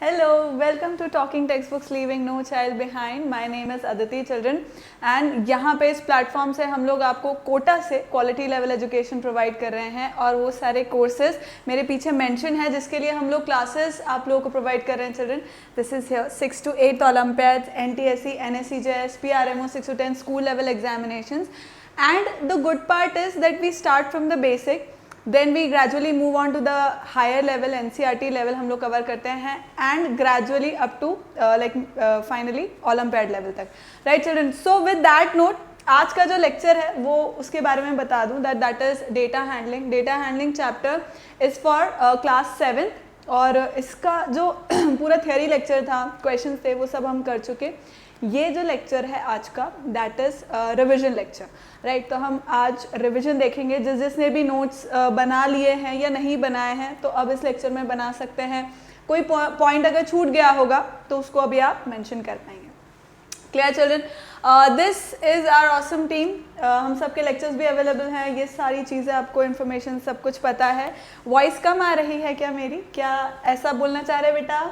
Hello, welcome to Talking Textbooks Leaving No Child Behind. My name is Aditi Children and यहाँ पे इस platform से हम लोग आपको कोटा से क्वालिटी लेवल एजुकेशन प्रोवाइड कर रहे हैं और वो सारे कोर्सेज मेरे पीछे मेंशन है जिसके लिए हम लोग क्लासेस आप लोगों को प्रोवाइड कर रहे हैं children. This is here 6 to 8 Olympiads, NTSE, NSCJS, PRMO 6 to 10 school level examinations. And the good part is that we start from the basic. Then we gradually move on to the higher level, NCERT level हम लोग cover करते हैं and gradually up to finally Olympiad level तक. Right children? So with that note, आज का जो lecture है वो उसके बारे में बता दूं that is data handling. Data handling chapter is for class 7 और इसका जो पूरा थियरी लेक्चर था, क्वेश्चंस थे, वो सब हम कर चुके. ये जो लेक्चर है आज का that is revision lecture. Right, तो हम आज रिविजन देखेंगे. जिसने भी नोट्स बना लिए हैं या नहीं बनाए हैं तो अब इस लेक्चर में बना सकते हैं. कोई पॉइंट अगर छूट गया होगा तो उसको अभी आप मेंशन कर पाएंगे. Clear children? This is our awesome team. हम सब के लेक्चर्स भी अवेलेबल हैं. ये सारी चीज़ें आपको इन्फॉर्मेशन सब कुछ पता है. वॉइस कम आ रही है क्या मेरी? क्या ऐसा बोलना चाह रहे बेटा?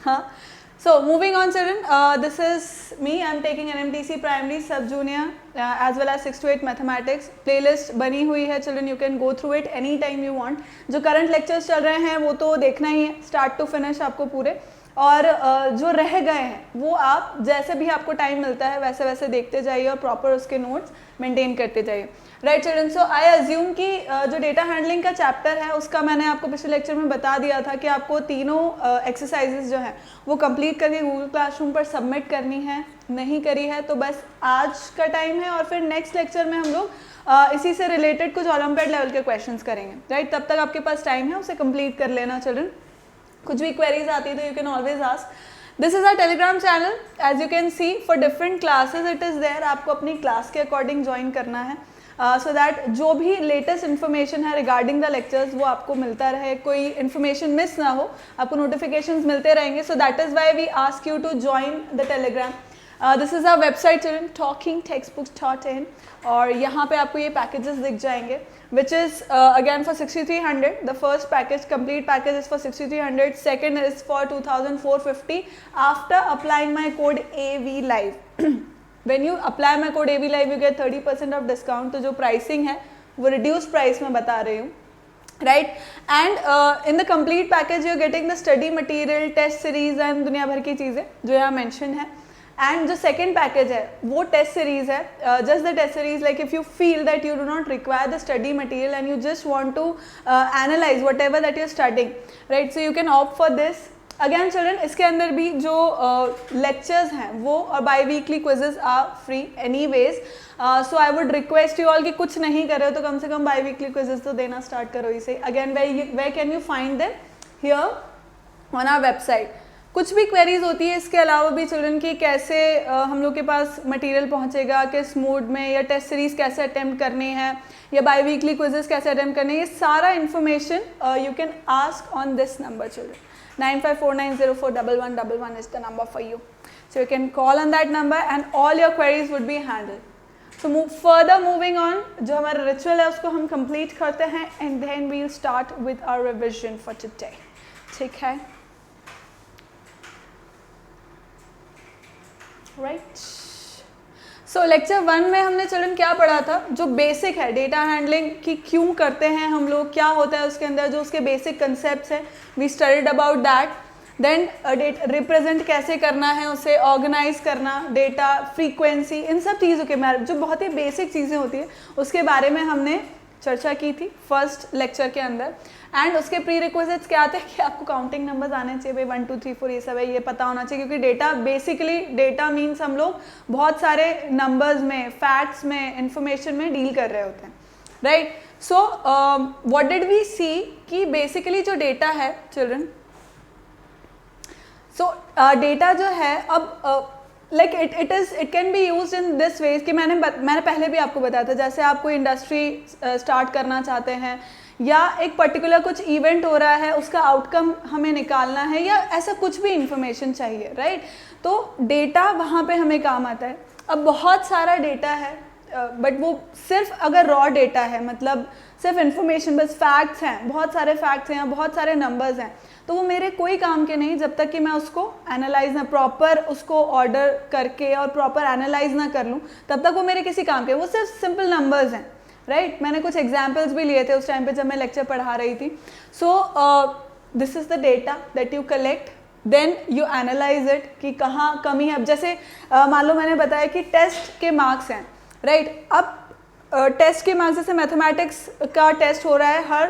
हाँ. So moving on children, this is me. I am taking NMTC Primary, Sub Junior as well as 6 to 8 Mathematics. Playlist बनी हुई है children, you can go through it any time you want. जो current lectures चल रहे हैं वो तो देखना ही है start to finish आपको पूरे, और जो रह गए हैं वो आप जैसे भी आपको टाइम मिलता है वैसे वैसे देखते जाइए और प्रॉपर उसके नोट्स मेंटेन करते जाइए. Right children? So I assume कि जो डेटा हैंडलिंग का चैप्टर है उसका मैंने आपको पिछले लेक्चर में बता दिया था कि आपको तीनों एक्सरसाइजेस जो हैं वो कंप्लीट करके गूगल क्लासरूम पर सबमिट करनी है. नहीं करी है तो बस आज का टाइम है और फिर नेक्स्ट लेक्चर में हम लोग इसी से रिलेटेड कुछ ओलंपियाड लेवल के क्वेश्चंस करेंगे. राइट, तब तक आपके पास टाइम है, उसे कंप्लीट कर लेना चिल्ड्रन. कुछ भी क्वेरीज आती है तो you can always ask. This is our Telegram channel. As you can see for different classes it is there. आपको अपनी क्लास के अकॉर्डिंग ज्वाइन करना है सो दैट जो भी लेटेस्ट इन्फॉर्मेशन है रिगार्डिंग द लेक्चर्स वो आपको मिलता रहे, कोई इन्फॉर्मेशन मिस ना हो, आपको नोटिफिकेशंस मिलते रहेंगे. So that is why we ask you to join the Telegram. This is our website children, talkingtextbooks.in, और यहाँ पे आपको ये पैकेजेस दिख जाएंगे which is again for 6300. The first package, complete package, is for 6300. Second is for 2450 after applying my code AVLIVE. When you apply my code AVLIVE you get 30% of discount. तो जो pricing है वो reduced price में बता रही हूँ. Right, and in the complete package you're getting the study material, test series and दुनिया भर की चीज़ें जो यहाँ mention है. एंड जो सेकेंड पैकेज है वो टेस्ट सीरीज है. Just the test series, like if you feel that you do not require the study material and you just want to analyse whatever that you are studying, right, so you can opt for this. Again children, इसके अंदर भी जो lectures हैं वो और biweekly quizzes are free anyways. So I would request you all कि कुछ नहीं कर रहे हो तो कम से कम बाई वीकली क्विजेज तो देना स्टार्ट करो इसे. Again where can you find them? Here on our website. कुछ भी क्वेरीज होती है इसके अलावा भी चिल्ड्रन की, कैसे हम लोग के पास मटेरियल पहुंचेगा, किस मोड में, या टेस्ट सीरीज कैसे अटेम्प्ट करनी है, या बाई वीकली क्विजेस कैसे अटेम्प्ट करनी है, ये सारा information you can ask on this number children. 9549041111 is the number for you. So you can call on that number and all your queries would be handled. So moving on, जो हमारा ritual है उसको हम complete करते हैं and then we'll start with our revision for today. ठीक है? Right, सो lecture 1 में हमने चिल्ड्रन क्या पढ़ा था? जो बेसिक है डेटा हैंडलिंग की, क्यों करते हैं हम लोग, क्या होता है उसके अंदर, जो उसके बेसिक कंसेप्ट्स हैं, we studied about that. Then represent कैसे करना है, उसे ऑर्गेनाइज करना, डेटा फ्रीक्वेंसी, इन सब चीज़ों के बारे में जो बहुत ही बेसिक चीज़ें होती है उसके बारे में हमने चर्चा की थी फर्स्ट लेक्चर के अंदर. एंड उसके प्री रिक्विजिट्स क्या आते हैं कि आपको काउंटिंग नंबर्स आने चाहिए, भाई 1 2 3 4 ये सब है, ये पता होना चाहिए, क्योंकि डेटा बेसिकली डेटा मीन्स हम लोग बहुत सारे नंबर्स में, फैक्ट्स में, इंफॉर्मेशन में डील कर रहे होते हैं. Right, so what did we see कि बेसिकली जो डेटा है चिल्ड्रन, सो डेटा जो है अब like it can be use in this ways कि मैंने पहले भी आपको बताया था, जैसे आप कोई इंडस्ट्री स्टार्ट करना चाहते हैं या एक पर्टिकुलर कुछ इवेंट हो रहा है उसका आउटकम हमें निकालना है या ऐसा कुछ भी इंफॉर्मेशन चाहिए, राइट, तो डेटा वहाँ पे हमें काम आता है. अब बहुत सारा डेटा है बट वो सिर्फ अगर रॉ डेटा है, मतलब सिर्फ इन्फॉर्मेशन, बस फैक्ट्स हैं, बहुत सारे फैक्ट्स हैं, बहुत सारे नंबर्स हैं, तो वो मेरे कोई काम के नहीं जब तक कि मैं उसको एनालाइज ना, प्रॉपर उसको ऑर्डर करके और प्रॉपर एनालाइज ना कर लूँ, तब तक वो मेरे किसी काम के, वो सिर्फ सिंपल नंबर्स हैं, राइट। मैंने कुछ एग्जाम्पल्स भी लिए थे उस टाइम पे जब मैं लेक्चर पढ़ा रही थी। So this is the data that you collect, then you analyse it कि कहाँ कमी है। अब जैसे मान लो मैंने बताया कि टेस्ट के मार्क्स हैं, राइट। अब टेस्ट के मार्क्स, जैसे मैथमेटिक्स का टेस्ट हो रहा है हर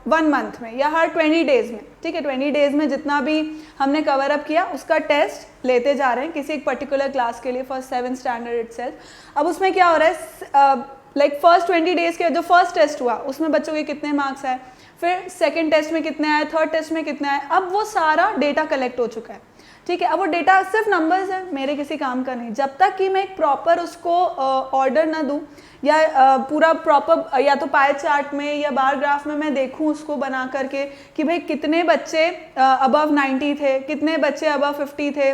1 मंथ में या हर 20 डेज़ में, ठीक है। 20 डेज़ में जितना भी हमने कवर अप किया उसका टेस्ट लेते जा रहे हैं किसी एक पर्टिकुलर क्लास के लिए, फर्स्ट 7 स्टैंडर्ड इटसेल्फ। अब उसमें क्या हो रहा है, लाइक फर्स्ट 20 डेज़ के जो फर्स्ट टेस्ट हुआ उसमें बच्चों के कितने मार्क्स आए, फिर सेकेंड टेस्ट में कितने आए, थर्ड टेस्ट में कितने आए, अब वो सारा डेटा कलेक्ट हो चुका है, ठीक है। अब वो डेटा सिर्फ नंबर्स है, मेरे किसी काम का नहीं। जब तक कि मैं एक प्रॉपर उसको ऑर्डर ना दूं या पूरा प्रॉपर या तो पाई चार्ट में या बार ग्राफ में मैं देखूं उसको बना करके कि भाई कितने बच्चे अबव 90 थे, कितने बच्चे अबव 50 थे,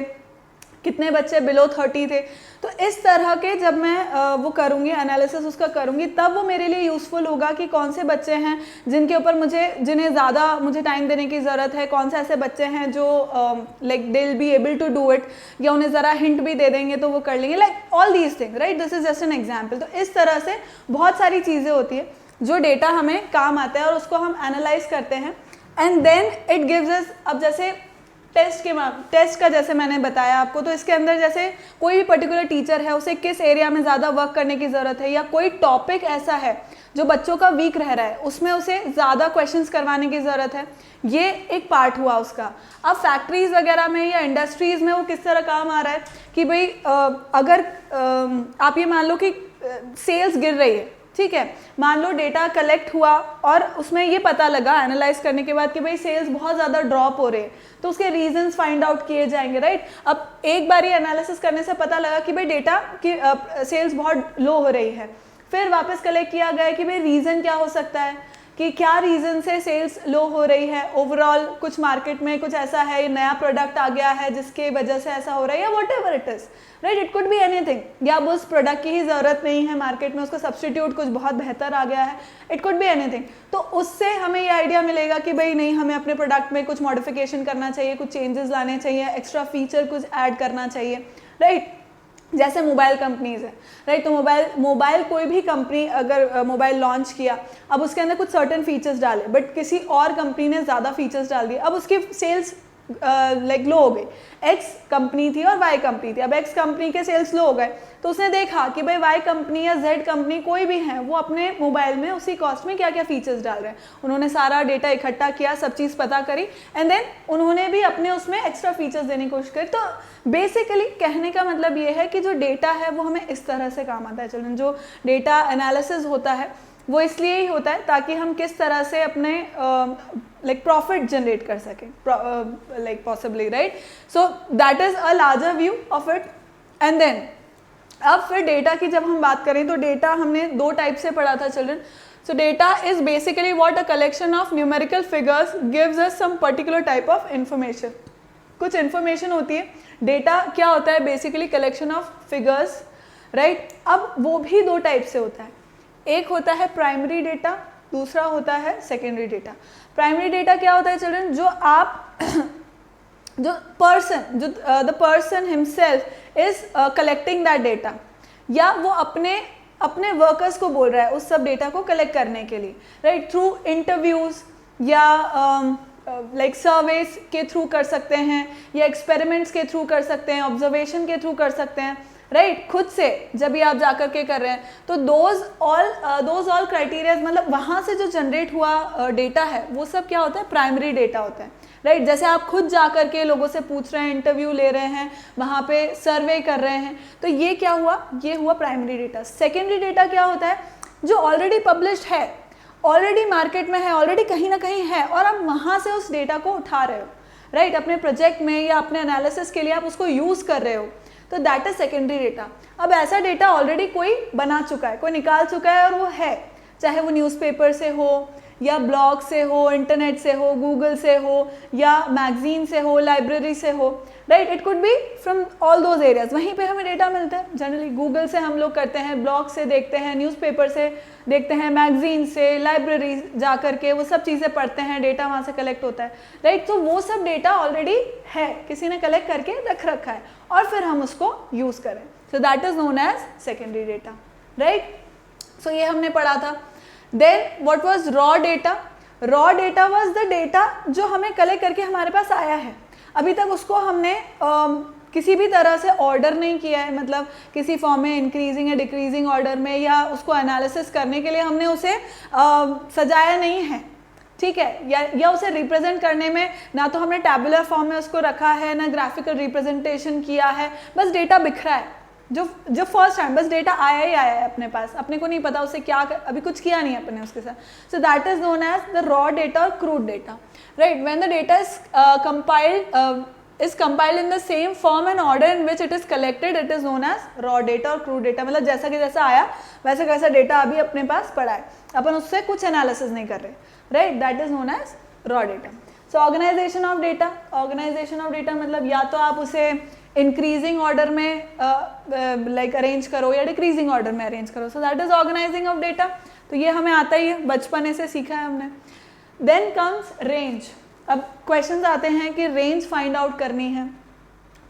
कितने बच्चे बिलो 30 थे, तो इस तरह के जब मैं वो करूँगी, एनालिसिस उसका करूँगी, तब वो मेरे लिए यूज़फुल होगा कि कौन से बच्चे हैं जिनके ऊपर जिन्हें ज़्यादा मुझे टाइम देने की ज़रूरत है, कौन से ऐसे बच्चे हैं जो like they will be able to do it, या उन्हें ज़रा हिंट भी दे देंगे तो वो कर लेंगे, like all these thing, right. This is just an example. तो इस तरह से बहुत सारी चीज़ें होती है जो डेटा हमें काम आता है और उसको हम एनालाइज करते हैं, and then it gives us. अब जैसे टेस्ट का जैसे मैंने बताया आपको, तो इसके अंदर जैसे कोई भी पर्टिकुलर टीचर है, उसे किस एरिया में ज़्यादा वर्क करने की ज़रूरत है, या कोई टॉपिक ऐसा है जो बच्चों का वीक रह रहा है, उसमें उसे ज़्यादा क्वेश्चंस करवाने की ज़रूरत है, ये एक पार्ट हुआ उसका। अब फैक्ट्रीज़ वगैरह में या इंडस्ट्रीज़ में वो किस तरह काम आ रहा है कि भाई अगर आप ये मान लो कि सेल्स गिर रही है, ठीक है, मान लो डेटा कलेक्ट हुआ और उसमें ये पता लगा एनालाइज करने के बाद कि भाई सेल्स बहुत ज़्यादा ड्रॉप हो रहे हैं, तो उसके रीजंस फाइंड आउट किए जाएंगे, राइट। अब एक बार ये एनालिसिस करने से पता लगा कि भाई डेटा की सेल्स बहुत लो हो रही है, फिर वापस कलेक्ट किया गया कि भाई रीज़न क्या हो सकता है, कि क्या रीज़न से सेल्स लो हो रही है, ओवरऑल कुछ मार्केट में कुछ ऐसा है, नया प्रोडक्ट आ गया है जिसके वजह से ऐसा हो रहा है, या what ever it is, right. It could be anything, या अब उस प्रोडक्ट की ही ज़रूरत नहीं है मार्केट में, उसका सब्सटीट्यूट कुछ बहुत बेहतर आ गया है, इट कुड बी एनीथिंग। तो उससे हमें ये आइडिया मिलेगा कि भाई नहीं, हमें अपने प्रोडक्ट में कुछ मॉडिफिकेशन करना चाहिए, कुछ चेंजेस लाने चाहिए, एक्स्ट्रा फीचर कुछ ऐड करना चाहिए, राइट। जैसे मोबाइल कंपनीज है, राइट। तो मोबाइल कोई भी कंपनी अगर मोबाइल लॉन्च किया, अब उसके अंदर कुछ सर्टेन फीचर्स डाले, बट किसी और कंपनी ने ज़्यादा फीचर्स डाल दिए, अब उसकी सेल्स लाइक लो हो गई। एक्स कंपनी थी और वाई कंपनी थी, अब एक्स कंपनी के सेल्स लो हो गए, तो उसने देखा कि भाई वाई कंपनी या जेड कंपनी कोई भी है, वो अपने मोबाइल में उसी कॉस्ट में क्या क्या फीचर्स डाल रहे हैं। उन्होंने सारा डेटा इकट्ठा किया, सब चीज़ पता करी, एंड देन उन्होंने भी अपने उसमें एक्स्ट्रा फीचर्स देने की कोशिश करी। तो बेसिकली कहने का मतलब ये है कि जो डेटा है वो हमें इस तरह से काम आता है। चिल्ड्रन, जो डेटा एनालिसिस होता है वो इसलिए ही होता है ताकि हम किस तरह से अपने लाइक प्रॉफिट जनरेट कर सकें, like possibly, right. So that is a larger view of it. And then अब फिर डेटा की जब हम बात करें तो डेटा हमने 2 टाइप से पढ़ा था children. So data is basically what a collection of numerical figures gives us some particular type of information. कुछ इन्फॉर्मेशन होती है। डेटा क्या होता है? Basically collection of figures, right. अब वो भी 2 टाइप से होता है, एक होता है प्राइमरी डेटा, दूसरा होता है सेकेंडरी डेटा। प्राइमरी डेटा क्या होता है चिल्ड्रन? जो आप जो the person himself is collecting that data, या वो अपने वर्कर्स को बोल रहा है उस सब डेटा को कलेक्ट करने के लिए, राइट। थ्रू इंटरव्यूज या लाइक सर्वेस के थ्रू कर सकते हैं, या एक्सपेरिमेंट्स के थ्रू कर सकते हैं, ऑब्जर्वेशन के थ्रू कर सकते हैं, राइट। खुद से जब भी आप जाकर के कर रहे हैं तो दोज ऑल क्राइटेरियाज, मतलब वहाँ से जो जनरेट हुआ डेटा है वो सब क्या होता है? प्राइमरी डेटा होता है, राइट। जैसे आप खुद जाकर के लोगों से पूछ रहे हैं, इंटरव्यू ले रहे हैं, वहाँ पे सर्वे कर रहे हैं, तो ये क्या हुआ? ये हुआ प्राइमरी डेटा। सेकेंडरी डेटा क्या होता है? जो ऑलरेडी पब्लिश्ड है, ऑलरेडी मार्केट में है, ऑलरेडी कहीं ना कहीं है, और आप वहाँ से उस डेटा को उठा रहे हो, राइट। अपने प्रोजेक्ट में या अपने एनालिसिस के लिए आप उसको यूज़ कर रहे हो, तो दैट इज सेकेंडरी डेटा। अब ऐसा डेटा ऑलरेडी कोई बना चुका है, कोई निकाल चुका है और वो है, चाहे वो न्यूज़पेपर से हो या ब्लॉग से हो, इंटरनेट से हो, गूगल से हो, या मैगजीन से हो, लाइब्रेरी से हो, right, it could be from all those areas, वहीं पे हमें डेटा मिलता है। जनरली गूगल से हम लोग करते हैं, ब्लॉग से देखते हैं, न्यूज़पेपर से देखते हैं, मैगजीन से, लाइब्रेरी जा करके वो सब चीज़ें पढ़ते हैं, डेटा वहाँ से कलेक्ट होता है, राइट। तो वो सब डेटा ऑलरेडी है, किसी ने कलेक्ट करके रख रखा है और फिर हम उसको यूज़ करें, so that is known as secondary data, right. So ये हमने पढ़ा था। Then what was raw data? Raw data was the data जो हमें कलेक्ट करके हमारे पास आया है, अभी तक उसको हमने किसी भी तरह से ऑर्डर नहीं किया है, मतलब किसी फॉर्म में इंक्रीजिंग या डिक्रीजिंग ऑर्डर में, या उसको एनालिसिस करने के लिए हमने उसे सजाया नहीं है, ठीक है, या उसे रिप्रेजेंट करने में ना तो हमने टैबुलर फॉर्म में उसको रखा है, ना ग्राफिकल रिप्रेजेंटेशन किया है, बस डेटा बिखरा है, जो फर्स्ट टाइम बस डेटा आया ही आया है अपने पास, अपने को नहीं पता उसे क्या अभी कुछ किया नहीं है अपने उसके साथ। So that is known as the raw data और crude data, right. When the data is compiled in the same form and order in which it is collected, it is known as raw data और crude data, मतलब जैसा कि जैसा आया वैसा कैसा data अभी अपने पास पड़ा है, अपन उससे कुछ एनालिसिस नहीं कर रहे, right, that is known as raw data. So organisation of data, organisation of data मतलब या तो आप उसे इंक्रीजिंग ऑर्डर में लाइक अरेंज करो या डिक्रीजिंग ऑर्डर में अरेंज करो, so that is organising of data. तो ये हमें आता ही है, बचपने से सीखा है हमने। Then comes range. अब क्वेश्चंस आते हैं कि रेंज फाइंड आउट करनी है,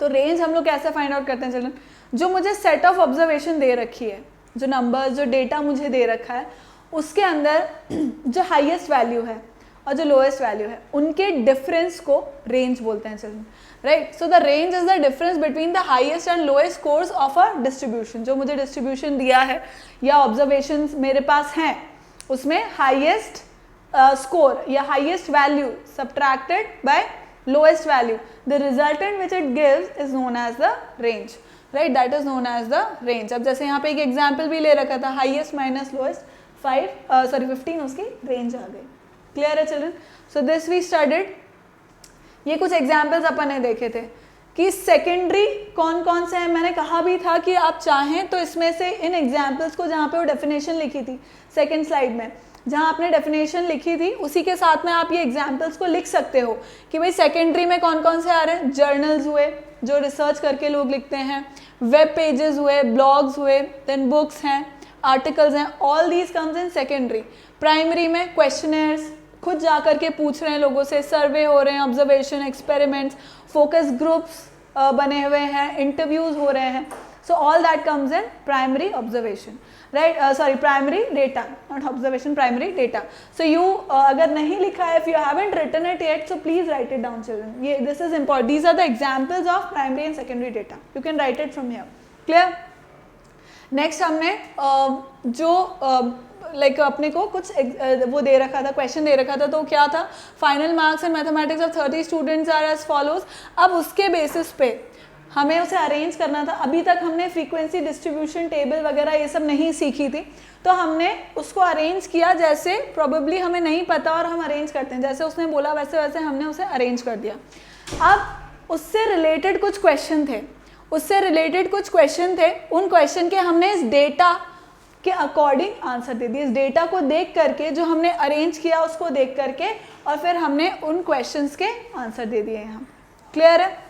तो रेंज हम लोग कैसे फाइंड आउट करते हैं चिल्ड्रन? जो मुझे सेट ऑफ ऑब्जर्वेशन दे रखी है, जो नंबर्स, जो डेटा मुझे दे रखा है, उसके अंदर जो हाईएस्ट वैल्यू है और जो लोएस्ट वैल्यू है, उनके डिफरेंस को रेंज बोलते हैं children, right. So the range is the difference between the highest and lowest scores of a distribution. जो मुझे डिस्ट्रीब्यूशन दिया है या ऑब्जर्वेशंस मेरे पास हैं, उसमें हाईएस्ट score या highest value subtracted by lowest value, the resultant which it gives is known as the range, right, that is known as the range। अब जैसे यहाँ पे एक एग्जाम्पल भी ले रखा था, highest minus lowest 15 उसकी रेंज आ गई। क्लियर है children? So this we studied. ये कुछ एग्जाम्पल्स अपन ने देखे थे कि सेकेंडरी कौन कौन से हैं। मैंने कहा भी था कि आप चाहें तो इसमें से इन एग्जाम्पल्स को, जहाँ पे वो डेफिनेशन लिखी थी सेकेंड स्लाइड में, जहाँ आपने डेफिनेशन लिखी थी उसी के साथ में आप ये एग्जाम्पल्स को लिख सकते हो कि भाई सेकेंडरी में कौन कौन से आ रहे हैं। जर्नल्स हुए जो रिसर्च करके लोग लिखते हैं, वेब पेजेस हुए, ब्लॉग्स हुए, देन बुक्स हैं, आर्टिकल्स हैं, all these comes in secondary. Primary में क्वेश्चनर्स, खुद जा करके पूछ रहे हैं लोगों से, सर्वे हो रहे हैं, ऑब्जर्वेशन, एक्सपेरिमेंट्स, फोकस ग्रुप्स बने हुए हैं, इंटरव्यूज हो रहे हैं। So all that comes in primary observation, right? Primary data, not observation, primary data. So you अगर नहीं लिखा है, if you haven't written it yet, so please write it down, children. This is important. These are the examples of primary and secondary data. You can write it from here. Clear? Next हमने जो like अपने को कुछ वो दे रखा था, question दे रखा था, तो क्या था? Final marks in mathematics of 30 students are as follows. अब उसके बेसिस पे हमें उसे अरेंज करना था। अभी तक हमने फ्रीक्वेंसी डिस्ट्रीब्यूशन टेबल वगैरह ये सब नहीं सीखी थी, तो हमने उसको अरेंज किया जैसे प्रोबेबली हमें नहीं पता और हम अरेंज करते हैं, जैसे उसने बोला वैसे वैसे हमने उसे अरेंज कर दिया। अब उससे रिलेटेड कुछ क्वेश्चन थे, उन क्वेश्चन के हमने इस डेटा के अकॉर्डिंग आंसर दे दिए। इस डेटा को देख करके, जो हमने अरेंज किया उसको देख करके, और फिर हमने उन क्वेश्चंस के आंसर दे दिए यहाँ। क्लियर है?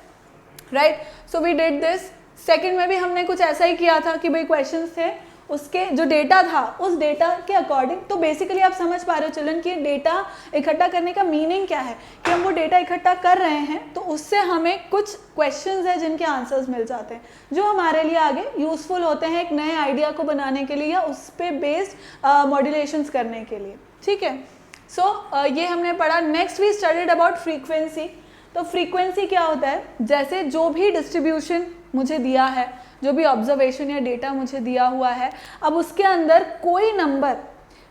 Right, so we did this. Second में भी हमने कुछ ऐसा ही किया था कि भाई क्वेश्चंस थे, उसके जो डेटा था उस डेटा के अकॉर्डिंग। तो बेसिकली आप समझ पा रहे हो चिल्ड्रन कि डेटा इकट्ठा करने का मीनिंग क्या है, कि हम वो डेटा इकट्ठा कर रहे हैं तो उससे हमें कुछ क्वेश्चंस हैं जिनके आंसर्स मिल जाते हैं, जो हमारे लिए आगे यूजफुल होते हैं एक नए आइडिया को बनाने के लिए या उस पर बेस्ड मॉड्यूलेशंस करने के लिए। ठीक है, सो ये हमने पढ़ा। Next we studied about frequency. तो फ्रीक्वेंसी क्या होता है? जैसे जो भी डिस्ट्रीब्यूशन मुझे दिया है, जो भी ऑब्जर्वेशन या डेटा मुझे दिया हुआ है, अब उसके अंदर कोई नंबर,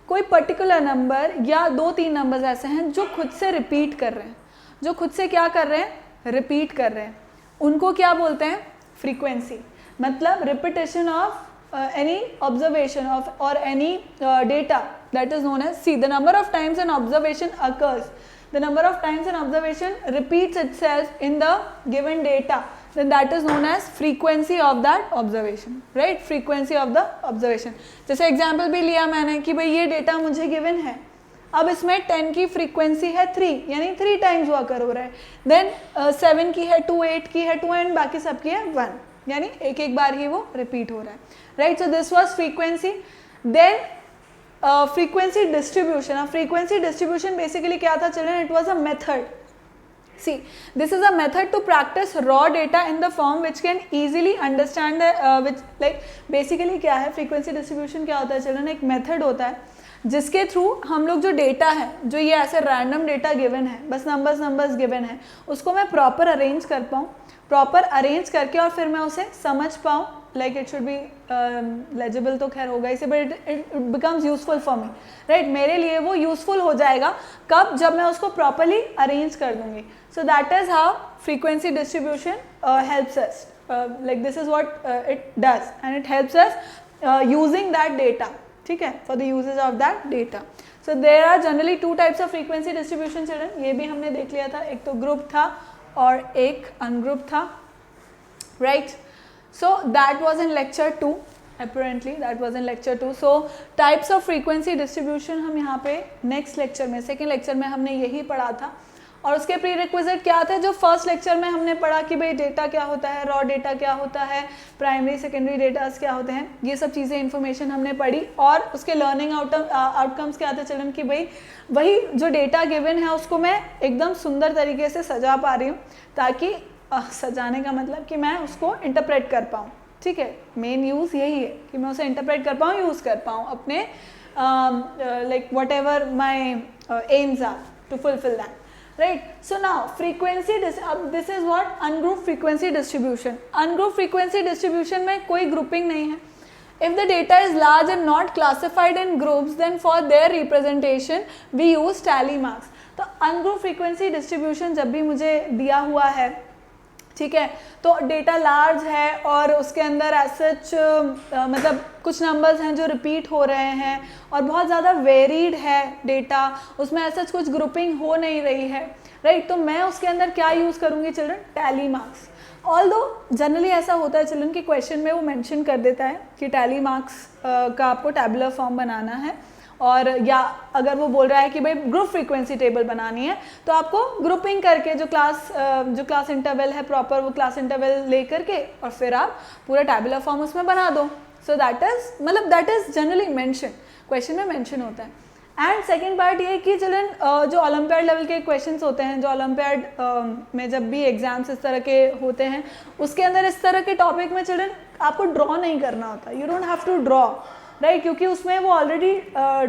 कोई पर्टिकुलर नंबर या 2-3 नंबर्स ऐसे हैं जो खुद से रिपीट कर रहे हैं, जो खुद से क्या कर रहे हैं? रिपीट कर रहे हैं। उनको क्या बोलते हैं? फ्रीक्वेंसी। मतलब repetition of any observation of और any data, that is known as, see the number of times an observation occurs, the number of times an observation repeats itself in the given data, then that is known as frequency of that observation, right? Frequency of the observation. जैसे example भी लिया मैंने कि भाई ये data मुझे given है, अब इसमें 10 की फ्रीक्वेंसी है 3, यानी 3 टाइम्स हुआ कर हो रहा है। देन 7 की है 2, 8 की है 2 एंड बाकी सबकी है 1, यानी एक एक बार ही वो रिपीट हो रहा है, right. So this was frequency. Then frequency distribution. अब फ्रीक्वेंसी डिस्ट्रीब्यूशन बेसिकली क्या था children? It was a method. See, this is a method to practice raw data in the form which can easily understand the which like basically क्या है frequency distribution क्या होता है children? एक method होता है जिसके थ्रू हम लोग जो डेटा है, जो ये ऐसे रैंडम डेटा गिवन है, बस नंबर्स गिवन है, उसको मैं प्रॉपर अरेंज कर पाऊँ, प्रॉपर अरेंज करके और फिर मैं उसे समझ पाऊँ, like it should be legible तो खैर होगा इसे, but it becomes useful for me, right. मेरे लिए वो यूजफुल हो जाएगा कब? जब मैं उसको प्रॉपरली अरेंज कर दूंगी. So that is how frequency distribution helps us, like this is what it does and it helps us using that data, ठीक है, for the usage of that data. So there are generally 2 types of frequency distribution children, ये भी हमने देख लिया था, एक तो ग्रुप था और एक अनग्रुप था, right. So that was in lecture 2, apparently that was in lecture 2. So types of frequency distribution हम यहाँ पे next lecture में, second lecture में हमने यही पढ़ा था. और उसके प्रीरिक्विजिट क्या थे जो फर्स्ट लेक्चर में हमने पढ़ा कि भाई डेटा क्या होता है, रॉ डेटा क्या होता है, प्राइमरी सेकेंडरी डेटास क्या होते हैं, ये सब चीज़ें इन्फॉर्मेशन हमने पढ़ी. और उसके लर्निंग आउटकम्स क्या थे चिल्ड्रन कि भाई वही जो डेटा गिवन है उसको मैं एकदम सुंदर तरीके से सजा पा रही हूँ, ताकि सजाने का मतलब कि मैं उसको इंटरप्रेट कर पाऊँ, ठीक है. मेन यूज़ यही है कि मैं उसे इंटरप्रेट कर पाऊँ, यूज़ कर पाऊँ अपने like whatever my aims are to fulfil that, right. So now frequency this is what ungrouped frequency distribution. Ungrouped frequency distribution में कोई grouping नहीं है. If the data is large and not classified in groups, then for their representation we use tally marks. तो ungrouped frequency distribution जब भी मुझे दिया हुआ है, ठीक है, तो डेटा लार्ज है और उसके अंदर सच मतलब कुछ नंबर्स हैं जो रिपीट हो रहे हैं और बहुत ज़्यादा वेरीड है डेटा, उसमें सच कुछ ग्रुपिंग हो नहीं रही है, राइट. तो मैं उसके अंदर क्या यूज़ करूँगी children? Tally marks. Although generally ऐसा होता है चिल्ड्रन कि क्वेश्चन में वो मेंशन कर देता है कि टैली मार्क्स का आपको टैबुलर फॉर्म बनाना है, और या अगर वो बोल रहा है कि भाई ग्रुप फ्रीक्वेंसी टेबल बनानी है तो आपको ग्रुपिंग करके जो क्लास इंटरवल है प्रॉपर वो क्लास इंटरवल ले करके और फिर आप पूरा टैबुलर फॉर्म उसमें बना दो. सो that is generally mention, question में मेंशन होता है. एंड सेकेंड पार्ट ये कि चिल्ड्रन जो ओलंपियाड लेवल के क्वेश्चंस होते हैं, जो ओलंपियाड में जब भी एग्जाम्स इस तरह के होते हैं, उसके अंदर इस तरह के टॉपिक में चिल्ड्रन आपको ड्रॉ नहीं करना होता. You don't have to draw, right, क्योंकि उसमें वो ऑलरेडी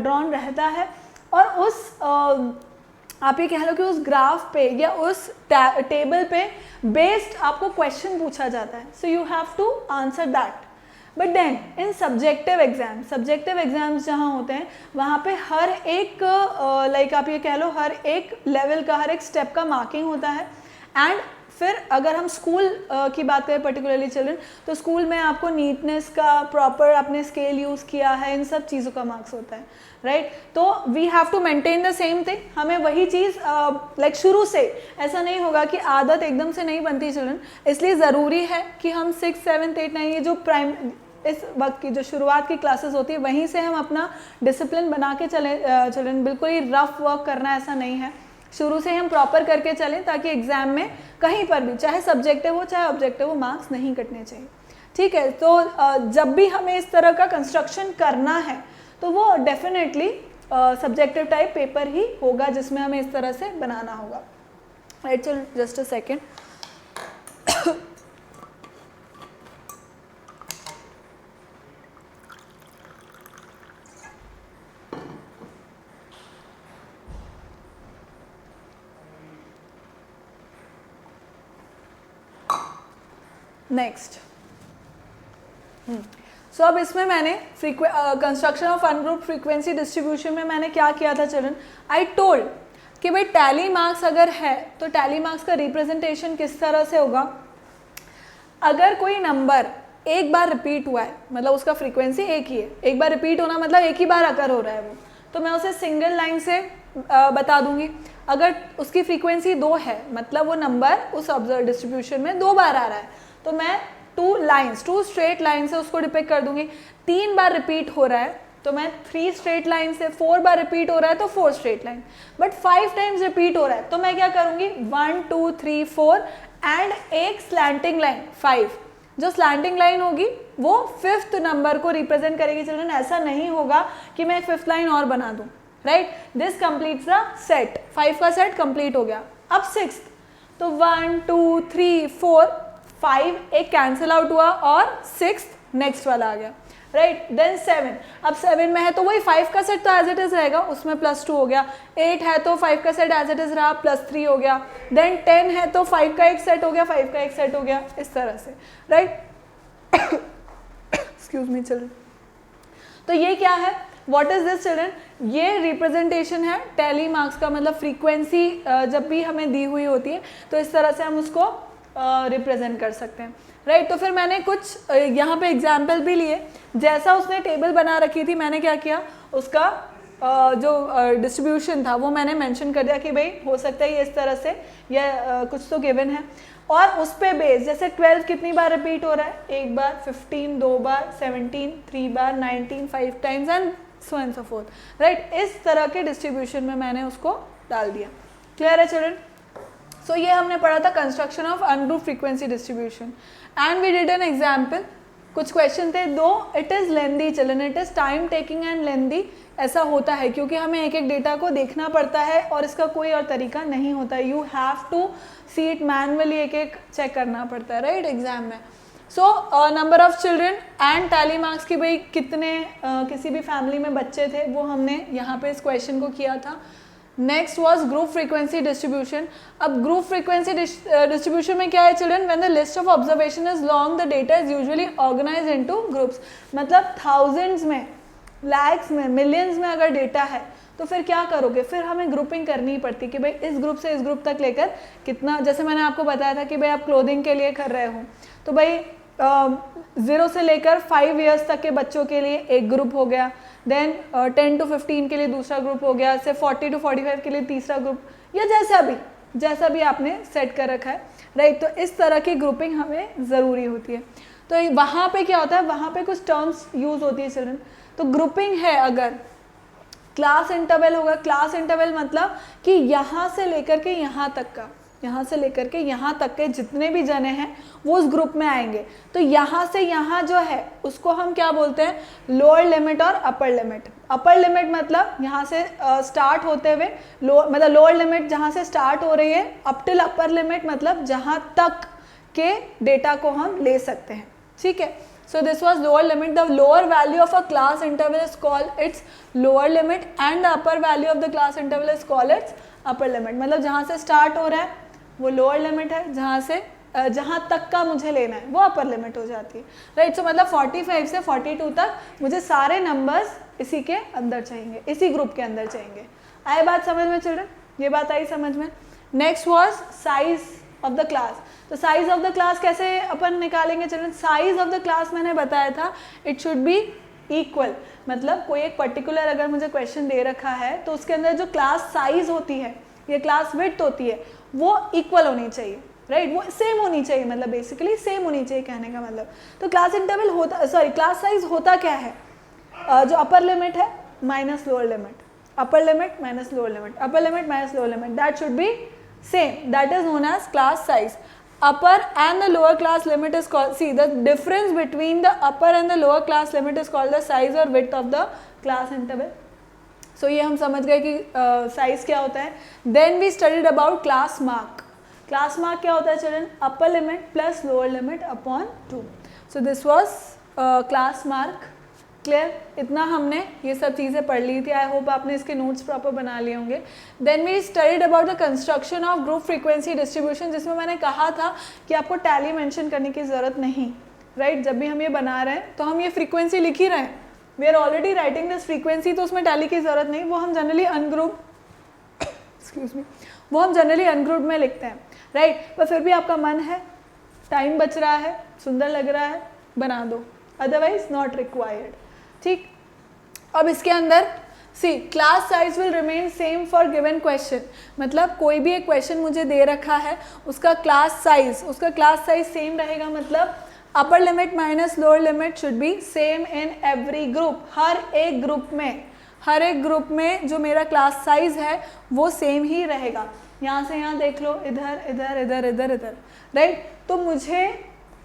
ड्रॉन रहता है और उस आप ये कह लो कि उस ग्राफ पे या उस टेबल पे बेस्ड आपको क्वेश्चन पूछा जाता है. So you have to answer that. But then in subjective exams जहाँ होते हैं वहाँ पे हर एक लाइक आप ये कह लो हर एक लेवल का, हर एक स्टेप का मार्किंग होता है. एंड फिर अगर हम स्कूल की बात करें पर्टिकुलरली चिल्ड्रन, तो स्कूल में आपको नीटनेस का प्रॉपर आपने स्केल यूज़ किया है, इन सब चीज़ों का मार्क्स होता है, राइट. तो we have to maintain the same thing. हमें वही चीज़ लाइक शुरू से, ऐसा नहीं होगा कि आदत एकदम से नहीं बनती चिल्ड्रन. इसलिए ज़रूरी है कि हम 6, 7, 8, 9 ये जो इस वक्त की जो शुरुआत की क्लासेस होती है वहीं से हम अपना डिसिप्लिन बना के चले चिल्ड्रन. बिल्कुल ही रफ वर्क करना ऐसा नहीं है, शुरू से हम प्रॉपर करके चलें ताकि एग्जाम में कहीं पर भी चाहे सब्जेक्टिव हो चाहे ऑब्जेक्टिव हो मार्क्स नहीं कटने चाहिए, ठीक है. तो जब भी हमें इस तरह का कंस्ट्रक्शन करना है तो वो डेफिनेटली सब्जेक्टिव टाइप पेपर ही होगा जिसमें हमें इस तरह से बनाना होगा, राइट. चलो जस्ट अ सेकेंड. नेक्स्ट. सो अब इसमें मैंने construction of ungrouped frequency distribution में मैंने क्या किया था चिल्ड्रन? आई टोल्ड कि भाई टैली मार्क्स अगर है तो टैली मार्क्स का रिप्रेजेंटेशन किस तरह से होगा. अगर कोई नंबर एक बार रिपीट हुआ है, मतलब उसका फ्रीक्वेंसी एक ही है, एक बार रिपीट होना मतलब एक ही बार अकर हो रहा है वो, तो मैं उसे सिंगल लाइन से बता दूंगी. अगर उसकी फ्रीक्वेंसी 2 है मतलब वो नंबर उस ऑब्जर्व डिस्ट्रीब्यूशन में 2 बार आ रहा है, तो मैं 2 स्ट्रेट लाइन से उसको डिपिक्ट कर दूंगी. 3 बार रिपीट हो रहा है तो मैं 3 स्ट्रेट लाइन से 4 बार रिपीट हो रहा है तो 4 straight line, but 5 times repeat हो रहा है तो मैं क्या करूँगी 1 2 3 4 एंड एक स्लैंटिंग लाइन 5। जो स्लैंटिंग लाइन होगी वो 5th नंबर को रिप्रेजेंट करेगी चिल्ड्रन। ऐसा नहीं होगा कि मैं 5th लाइन और बना दूँ, right. This completes the set, 5 का सेट कंप्लीट हो गया। अब 6th, तो 1 2 3 4 5 एक कैंसिल आउट हुआ और 6th नेक्स्ट वाला आ गया, राइट। देन 7, अब 7 में है तो वही 5 का सेट तो एज इट इज रहेगा, उसमें +2 हो गया। 8 है तो 5 का सेट एज इट इज रहा, +3 हो गया। देन 10 है तो 5 का एक सेट हो गया, 5 का एक सेट हो गया, इस तरह से, राइट। Excuse me children. तो ये क्या है, व्हाट इज दिस चिल्ड्रन, ये रिप्रेजेंटेशन है टैली मार्क्स का, मतलब फ्रीक्वेंसी जब भी हमें दी हुई होती है तो इस तरह से हम उसको रिप्रेजेंट कर सकते हैं, राइट। तो फिर मैंने कुछ यहाँ पे एग्जाम्पल भी लिए, जैसा उसने टेबल बना रखी थी मैंने क्या किया, उसका जो डिस्ट्रीब्यूशन था वो मैंने मेंशन कर दिया कि भाई हो सकता है ये इस तरह से, या कुछ तो गिवन है, और उस पे बेस, जैसे 12 कितनी बार रिपीट हो रहा है, एक बार, 15 2 बार, 17 3 बार, 19 5 times and so and so fourth, right. इस तरह के डिस्ट्रीब्यूशन में मैंने उसको डाल दिया। क्लियर है चिल्ड्रन? सो ये हमने पढ़ा था construction of ungroup frequency distribution and we did an example. कुछ क्वेश्चन थे, though it is lengthy children, it is time taking and lengthy. ऐसा होता है क्योंकि हमें एक एक डेटा को देखना पड़ता है और इसका कोई और तरीका नहीं होता है। You have to see it manually, एक एक चेक करना पड़ता है, राइट, एग्जाम में। So number of children and tally marks की भाई कितने किसी भी फैमिली में बच्चे थे वो हमने यहाँ पे इस क्वेश्चन को किया था। Next was group frequency distribution. अब ग्रुप फ्रीक्वेंसी डिस्ट्रीब्यूशन में क्या है children, when the list of observation is long the data is usually organised into groups. मतलब थाउजेंड्स में, लैक्स में, मिलियंस में अगर डेटा है तो फिर क्या करोगे, फिर हमें ग्रुपिंग करनी ही पड़ती कि भाई इस ग्रुप से इस ग्रुप तक लेकर कितना, जैसे मैंने आपको बताया था कि भाई आप क्लोथिंग के लिए कर रहे हो तो भाई 0 से लेकर 5 ईयर्स तक के बच्चों के लिए एक ग्रुप हो गया, देन 10 to 15 के लिए दूसरा ग्रुप हो गया, से 40 to 45 के लिए तीसरा ग्रुप, या जैसा भी आपने सेट कर रखा है, राइट। तो इस तरह की ग्रुपिंग हमें ज़रूरी होती है। तो वहाँ पे क्या होता है, वहाँ पे कुछ टर्म्स यूज़ होती है चिल्ड्रन। तो ग्रुपिंग है, अगर क्लास इंटरवल होगा, क्लास इंटरवल मतलब कि यहाँ से लेकर के यहाँ तक का, यहाँ से लेकर के यहाँ तक के जितने भी जने हैं वो उस ग्रुप में आएंगे। तो यहाँ से यहाँ जो है उसको हम क्या बोलते हैं, लोअर लिमिट और अपर लिमिट। अपर लिमिट मतलब यहाँ से स्टार्ट होते हुए मतलब लोअर लिमिट जहाँ से स्टार्ट हो रही है अप टिल अपर लिमिट मतलब जहाँ तक के डेटा को हम ले सकते हैं, ठीक है। So this was lower limit. The lower value of a class interval is called its lower limit and the upper value of the class interval is called its upper limit. मतलब जहाँ से स्टार्ट हो रहा है वो lower limit है, जहाँ तक का मुझे लेना है वो अपर लिमिट हो जाती है, राइट। सो मतलब 45 से 42 तक मुझे सारे नंबर्स इसी के अंदर चाहिए, इसी ग्रुप के अंदर चाहिए। आए बात समझ में चिल्ड्रन, ये बात आई समझ में। Next was size of the class. तो साइज ऑफ द क्लास कैसे अपन निकालेंगे children, size of the class मैंने बताया था इट शुड बी इक्वल। मतलब कोई एक पर्टिकुलर अगर मुझे क्वेश्चन दे रखा है तो उसके अंदर जो क्लास साइज होती है या क्लास विड्थ होती है वो इक्वल होनी चाहिए, राइट, वो सेम होनी चाहिए, मतलब बेसिकली सेम होनी चाहिए कहने का मतलब। तो क्लास इंटरवल होता, सॉरी क्लास साइज होता क्या है, जो अपर लिमिट है minus lower limit, upper limit minus lower limit, upper limit minus lower limit, that should be same, that is known as class size. Upper and the lower class limit is called, see the difference between the upper and the lower class limit is called the size or width of the class interval. So ये हम समझ गए कि size क्या होता है। Then we studied about class mark. Class mark क्या होता है children, upper limit plus lower limit upon 2. So this was class mark. Clear, इतना हमने ये सब चीज़ें पढ़ ली थी। आई होप आपने इसके नोट्स प्रॉपर बना लिए होंगे। Then we studied about the construction of group frequency distribution, जिसमें मैंने कहा था कि आपको टैली मेंशन करने की ज़रूरत नहीं, राइट। जब भी हम ये बना रहे हैं तो हम ये फ्रीक्वेंसी लिख ही रहे हैं, we are already writing this frequency, तो उसमें टैली की ज़रूरत नहीं, वो हम जनरली अनग्रुप एक्सक्यूज मी वो हम जनरली अनग्रुप में लिखते हैं, राइट। पर फिर भी आपका मन है, टाइम बच रहा है, सुंदर लग रहा है, बना दो, अदरवाइज नॉट रिक्वायर्ड, ठीक। अब इसके अंदर see class size will remain same for given question, मतलब कोई भी एक क्वेश्चन मुझे दे रखा है उसका क्लास साइज सेम रहेगा। मतलब upper limit minus lower limit should be same in every group, हर एक ग्रुप में जो मेरा क्लास साइज है वो सेम ही रहेगा। यहाँ से यहाँ देख लो, इधर इधर इधर इधर इधर, राइट। तो मुझे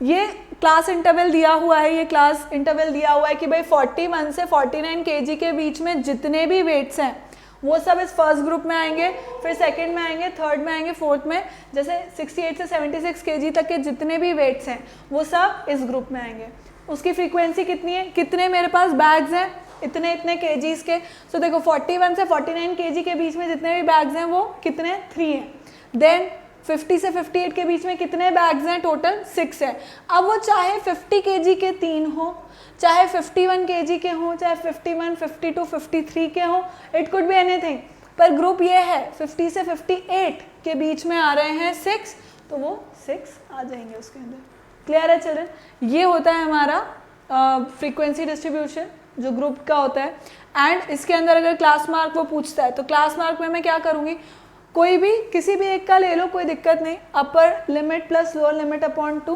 ये क्लास इंटरवल दिया हुआ है, ये क्लास इंटरवल दिया हुआ है कि भाई 41 से 49 kg के बीच में जितने भी वेट्स हैं वो सब इस फर्स्ट ग्रुप में आएंगे, फिर सेकंड में आएंगे, थर्ड में आएंगे, फोर्थ में, जैसे 68 से 76 kg तक के जितने भी वेट्स हैं वो सब इस ग्रुप में आएंगे। उसकी फ्रीक्वेंसी कितनी है, कितने मेरे पास बैग्स हैं, इतने इतने kgs के। सो देखो 41 से 49 kg के बीच में जितने भी बैग्स हैं वो कितने, 3 हैं। देन 50 से 58 के बीच में कितने बैग्स हैं, टोटल 6 है। अब वो चाहे 50 kg के 3 हो, चाहे 51 kg के हों, चाहे 51, 52, 53 के हों, इट कुड बी एनीथिंग, पर ग्रुप ये है 50 से 58 के बीच में आ रहे हैं 6, तो वो 6 आ जाएंगे उसके अंदर। क्लियर है चिल्ड्रन? ये होता है हमारा फ्रीक्वेंसी डिस्ट्रीब्यूशन जो ग्रुप का होता है। एंड इसके अंदर अगर क्लास मार्क वो पूछता है तो क्लास मार्क में मैं क्या करूँगी, कोई भी किसी भी एक का ले लो, कोई दिक्कत नहीं। Upper limit plus lower limit upon 2,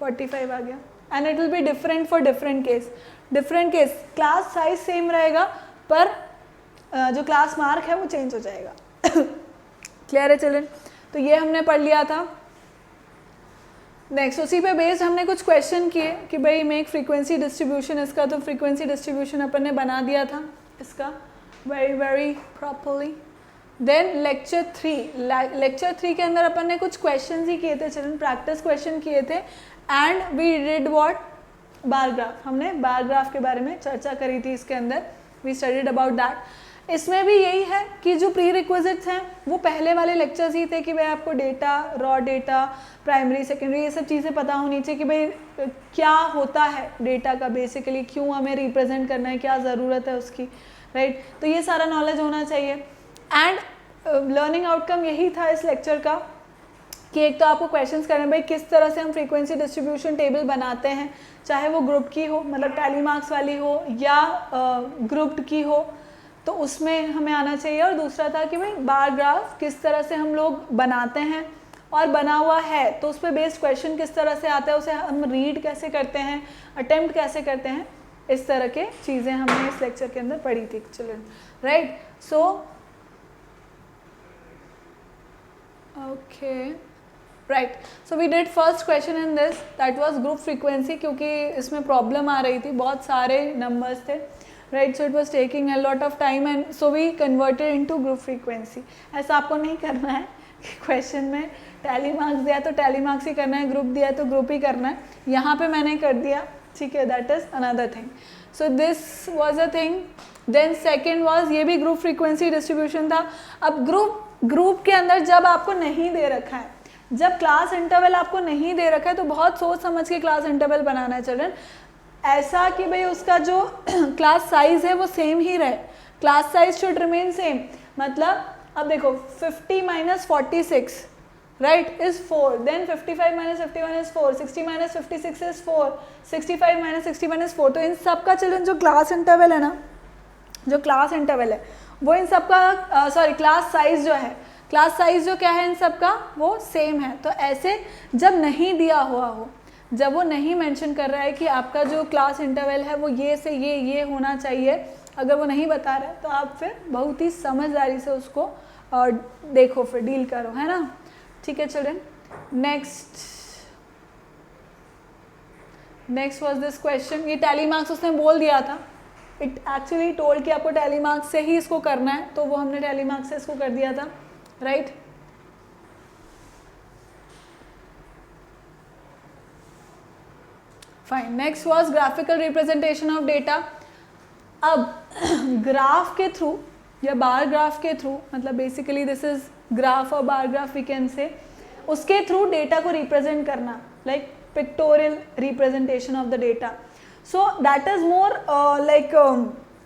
45 आ गया। And it will be different for different case. Class size same रहेगा पर जो क्लास मार्क है वो चेंज हो जाएगा। क्लियर है चिल्ड्रन? तो ये हमने पढ़ लिया था। नेक्स्ट उसी पे बेस्ड हमने कुछ क्वेश्चन किए कि भाई मेक फ्रीक्वेंसी डिस्ट्रीब्यूशन इसका, तो फ्रीक्वेंसी डिस्ट्रीब्यूशन अपन ने बना दिया था इसका वेरी प्रॉपरली। देन लेक्चर 3 के अंदर अपन ने कुछ क्वेश्चन ही किए थे चिल्ड्रन, प्रैक्टिस क्वेश्चन किए थे। And we did what, bar graph, हमने बार ग्राफ के बारे में चर्चा करी थी इसके अंदर, वी स्टडीड अबाउट दैट। इसमें भी यही है कि जो प्री रिक्विजिट्स हैं वो पहले वाले लेक्चर्स ही थे कि भाई आपको data, raw data, primary secondary, ये सब चीज़ें पता होनी चाहिए कि भाई क्या होता है डेटा का बेसिकली, क्यों हमें रिप्रेजेंट करना है, क्या ज़रूरत है उसकी, राइट। तो ये सारा नॉलेज होना चाहिए। एंड लर्निंग आउटकम यही था इस लेक्चर का कि एक तो आपको क्वेश्चंस करने, भाई किस तरह से हम फ्रीक्वेंसी डिस्ट्रीब्यूशन टेबल बनाते हैं, चाहे वो ग्रुप की हो, मतलब टैली मार्क्स वाली हो, या ग्रुप्ड की हो, तो उसमें हमें आना चाहिए। और दूसरा था कि भाई बार ग्राफ किस तरह से हम लोग बनाते हैं, और बना हुआ है तो उस पर बेस्ड क्वेश्चन किस तरह से आता है, उसे हम रीड कैसे करते हैं, अटेम्प्ट कैसे करते हैं, इस तरह के चीज़ें हमने इस लेक्चर के अंदर पढ़ी थी children, right. So okay, right, so we did first question in this, that was group frequency, क्योंकि इसमें प्रॉब्लम आ रही थी, बहुत सारे नंबर्स थे, right. So it was taking a lot of time and so we converted into group frequency. ऐसा आपको नहीं करना है कि क्वेश्चन में टैली मार्क्स दिया तो टैली मार्क्स ही करना है, ग्रुप दिया है तो ग्रुप ही करना है, यहाँ पे मैंने कर दिया, ठीक है, that is another thing. So this was a thing. Then second was, ये भी ग्रुप फ्रीक्वेंसी डिस्ट्रीब्यूशन था। अब ग्रुप के अंदर जब आपको नहीं दे रखा है, जब क्लास इंटरवल आपको नहीं दे रखा है, तो बहुत सोच समझ के क्लास इंटरवल बनाना है चिल्ड्रन, ऐसा कि भाई उसका जो क्लास साइज है वो सेम ही रहे, class size should remain same. मतलब अब देखो 50 minus 46 right is 4, then 55 minus 51 is 4, 60 minus 56 is 4, 65 minus 61 is 4। तो इन सब का चिल्ड्रन जो क्लास इंटरवल है ना, जो क्लास इंटरवल है वो इन सब का क्लास साइज जो है, क्लास साइज जो क्या है इन सब का वो सेम है। तो ऐसे जब नहीं दिया हुआ हो, जब वो नहीं मेंशन कर रहा है कि आपका जो क्लास इंटरवल है वो ये से ये होना चाहिए, अगर वो नहीं बता रहा है तो आप फिर बहुत ही समझदारी से उसको देखो, फिर डील करो, है ना, ठीक है children. Next was this question, ये टैली मार्क्स उसने बोल दिया था, इट एक्चुअली टोल्ड कि आपको टैली मार्क्स से ही इसको करना है, तो वो हमने टैली मार्क्स से इसको कर दिया था, right. Fine, next was graphical representation of data. अब ग्राफ के थ्रू या बार ग्राफ के थ्रू, मतलब बेसिकली दिस इज ग्राफ और bar graph we can say, उसके थ्रू डेटा को रिप्रेजेंट करना, like pictorial representation of the data. So that is more like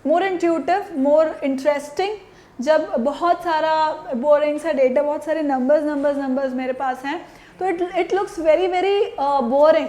more intuitive, more interesting. जब बहुत सारा बोरिंग सा डेटा, बहुत सारे नंबर्स मेरे पास हैं, तो it looks very boring,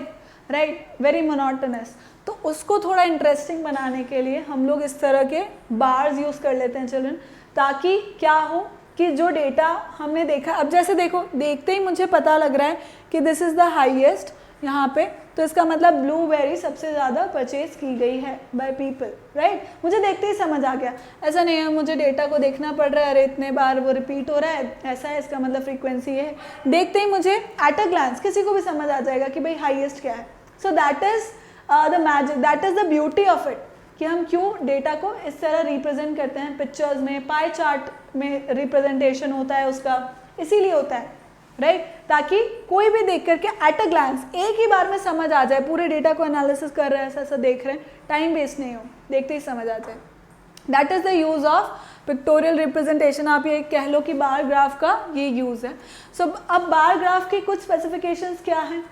right, very monotonous. तो उसको थोड़ा इंटरेस्टिंग बनाने के लिए हम लोग इस तरह के बार्स यूज़ कर लेते हैं चिल्ड्रन, ताकि क्या हो कि जो डेटा हमने देखा, अब जैसे देखो, देखते ही मुझे पता लग रहा है कि दिस इज़ द हाईएस्ट, यहाँ पे, तो इसका मतलब ब्लूबेरी सबसे ज़्यादा परचेज की गई है बाय पीपल, राइट। मुझे देखते ही समझ आ गया, ऐसा नहीं है मुझे डेटा को देखना पड़ रहा है, अरे इतने बार वो रिपीट हो रहा है, ऐसा है, इसका मतलब फ्रीक्वेंसी है। देखते ही मुझे एट अ ग्लांस किसी को भी समझ आ जाएगा कि भाई हाईएस्ट क्या है। सो that is the magic, that is the beauty of it, कि हम क्यों डेटा को इस तरह रिप्रेजेंट करते हैं पिक्चर्स में, पाई चार्ट में रिप्रेजेंटेशन होता है उसका, इसीलिए होता है, राइट, ताकि कोई भी देख करके एट अ ग्लांस एक ही बार में समझ आ जाए, पूरे डेटा को एनालिसिस कर रहे हैं, ऐसा ऐसा देख रहे हैं, टाइम वेस्ट नहीं हो, देखते ही समझ आ जाए। That is the use of pictorial representation. आप ये कह लो कि बार ग्राफ का ये यूज़ है। सो अब बार ग्राफ की कुछ स्पेसिफिकेशंस क्या हैं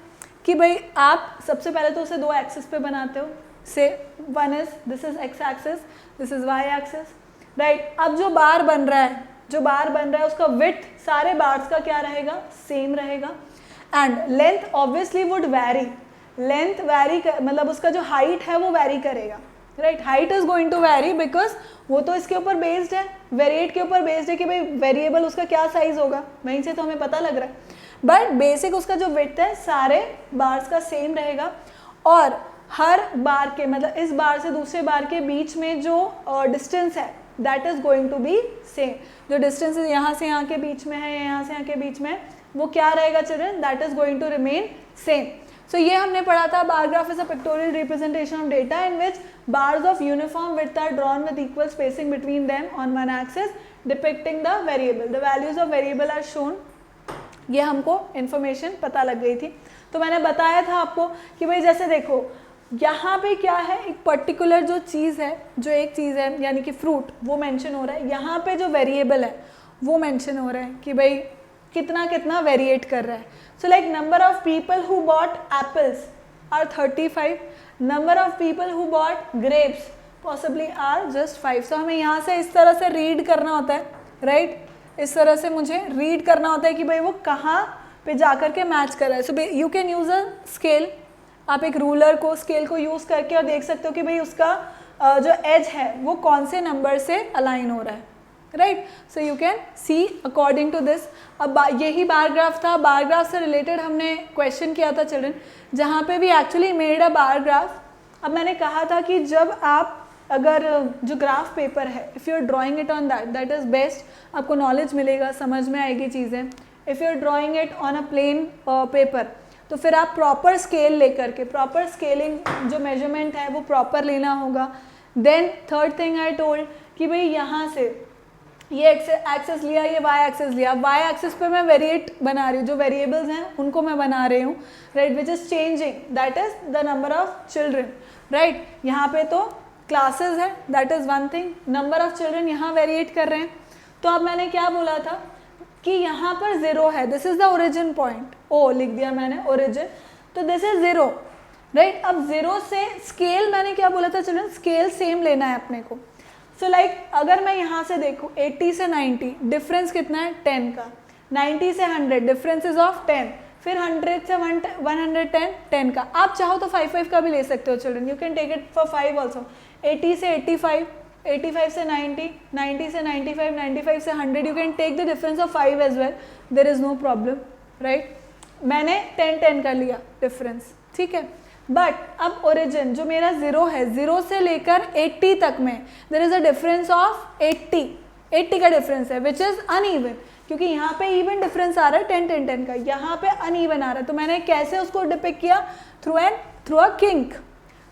कि भाई आप सबसे पहले तो उसे 2 एक्सिस पे बनाते हो, say one is this is x axis, this is y axis, right. अब जो बार बन रहा है उसका विड्थ सारे बार्स का क्या रहेगा, सेम रहेगा, and length obviously would vary, length vary मतलब उसका जो हाइट है वो वैरी करेगा, right. Height is going to vary because वो तो इसके ऊपर बेस्ड है, वेरिएट के ऊपर बेस्ड है कि भाई वेरिएबल उसका क्या साइज होगा, वहीं से तो हमें पता लग रहा है, बट बेसिक उसका जो विड्थ है सारे बार्स का सेम रहेगा, और हर बार के मतलब इस बार से दूसरे बार के बीच में जो डिस्टेंस है that is going to be same. जो डिस्टेंस यहाँ से यहाँ के बीच में है, यहाँ से यहाँ के बीच में, वो क्या रहेगा children, that is going to remain same. So ये हमने पढ़ा था, bar graph is a pictorial representation of data in which bars of uniform width are drawn with equal spacing between them on one axis depicting the variable, the values of variable are shown. ये हमको information पता लग गई थी। तो मैंने बताया था आपको कि भाई जैसे देखो यहाँ पे क्या है, एक पर्टिकुलर जो चीज़ है, जो एक चीज़ है यानी कि फ्रूट, वो मेंशन हो रहा है, यहाँ पे जो वेरिएबल है वो मेंशन हो रहा है कि भाई कितना कितना वेरिएट कर रहा है। So like number of people who bought apples are 35, number of people who bought grapes possibly are just 5। सो हमें यहाँ से इस तरह से रीड करना होता है, राइट, इस तरह से मुझे रीड करना होता है कि भाई वो कहाँ पे जाकर के मैच कर रहा है। So you can use a scale, आप एक रूलर को, स्केल को यूज़ करके और देख सकते हो कि भाई उसका जो एज है वो कौन से नंबर से अलाइन हो रहा है, right. So you can see according to this. अब यही बार ग्राफ था, बार ग्राफ से रिलेटेड हमने क्वेश्चन किया था चिल्ड्रन, जहाँ पे भी actually made a bar graph. अब मैंने कहा था कि जब आप अगर जो ग्राफ पेपर है, if you are drawing it on that is best, आपको नॉलेज मिलेगा, समझ में आएगी चीज़ें। If you are drawing it on a plain paper, तो फिर आप प्रॉपर स्केल लेकर के, प्रॉपर स्केलिंग जो मेजरमेंट है वो प्रॉपर लेना होगा। Then third thing I told कि भाई यहाँ से ये एक्सेस लिया, ये वाई एक्सेस लिया, वाई एक्सेस पे मैं वेरिएट बना रही हूँ, जो वेरिएबल्स हैं उनको मैं बना रही हूँ, right, which is changing, that is the number of children, right. यहाँ पे तो क्लासेस है, that is one thing, number of children यहाँ वेरिएट कर रहे हैं। तो अब मैंने क्या बोला था कि यहाँ पर 0 है, this is the origin point, O लिख दिया मैंने ओरिजिन, तो दिस इज 0, राइट। अब 0 से स्केल मैंने क्या बोला था चिल्ड्रन, स्केल सेम लेना है अपने को। सो लाइक अगर मैं यहाँ से देखूँ 80 से 90 डिफरेंस कितना है 10 का, 90 से 100 डिफरेंस इज ऑफ 10, फिर 100 से 110 10 का। आप चाहो तो 5 का भी ले सकते हो children, you can take it for 5 also. 80 से 85, 85 से 90, 90 से 95, 95 से 100, you can take the difference of 5 as well, there is no problem, right. मैंने 10 का लिया डिफरेंस, ठीक है। बट अब ओरिजिन जो मेरा 0 है, 0 से लेकर 80 तक में there is a difference of 80 का डिफरेंस है, विच इज़ अनइवन, क्योंकि यहाँ पे इवन डिफरेंस आ रहा है 10 का, यहाँ पे अनइवन आ रहा है। तो मैंने कैसे उसको डिपिक्ट किया, थ्रू अ किंक,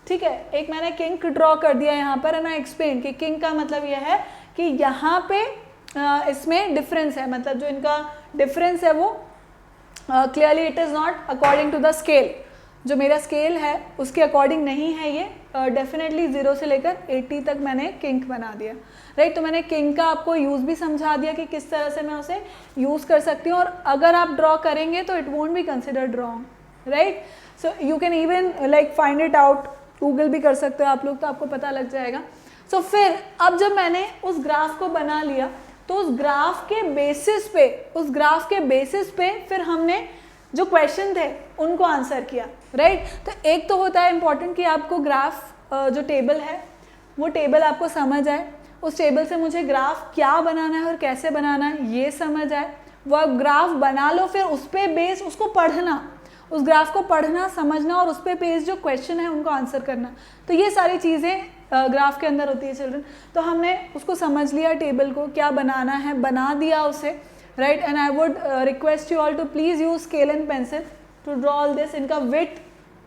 ठीक है। एक मैंने किंक ड्रॉ कर दिया यहाँ पर, एंड आई एक्सप्लेन कि किंक का मतलब यह है कि यहाँ पे इसमें डिफरेंस है, मतलब जो इनका डिफरेंस है वो clearly it is not according to the scale, जो मेरा स्केल है उसके अकॉर्डिंग नहीं है ये, डेफिनेटली 0 से लेकर 80 तक मैंने किंक बना दिया, राइट। तो मैंने किंक का आपको यूज़ भी समझा दिया कि किस तरह से मैं उसे यूज़ कर सकती हूँ, और अगर आप ड्रॉ करेंगे तो it won't be considered wrong, right. So you can even like find it out, Google भी कर सकते हो आप लोग, तो आपको पता लग जाएगा। सो फिर अब जब मैंने उस ग्राफ को बना लिया, तो उस ग्राफ के बेसिस पे फिर हमने जो क्वेश्चन थे उनको आंसर किया, राइट। तो एक तो होता है इम्पॉर्टेंट कि आपको ग्राफ जो टेबल है वो टेबल आपको समझ आए, उस टेबल से मुझे ग्राफ क्या बनाना है और कैसे बनाना है ये समझ आए, वो आप ग्राफ बना लो, फिर उस पर बेस उसको पढ़ना, उस ग्राफ को पढ़ना, समझना और उस पर बेस्ड जो क्वेश्चन है उनको आंसर करना। तो ये सारी चीज़ें ग्राफ के अंदर होती है चिल्ड्रन। तो हमने उसको समझ लिया, टेबल को क्या बनाना है बना दिया उसे, right. And I would request you all to please use scale and pencil to draw all this. इनका विड्थ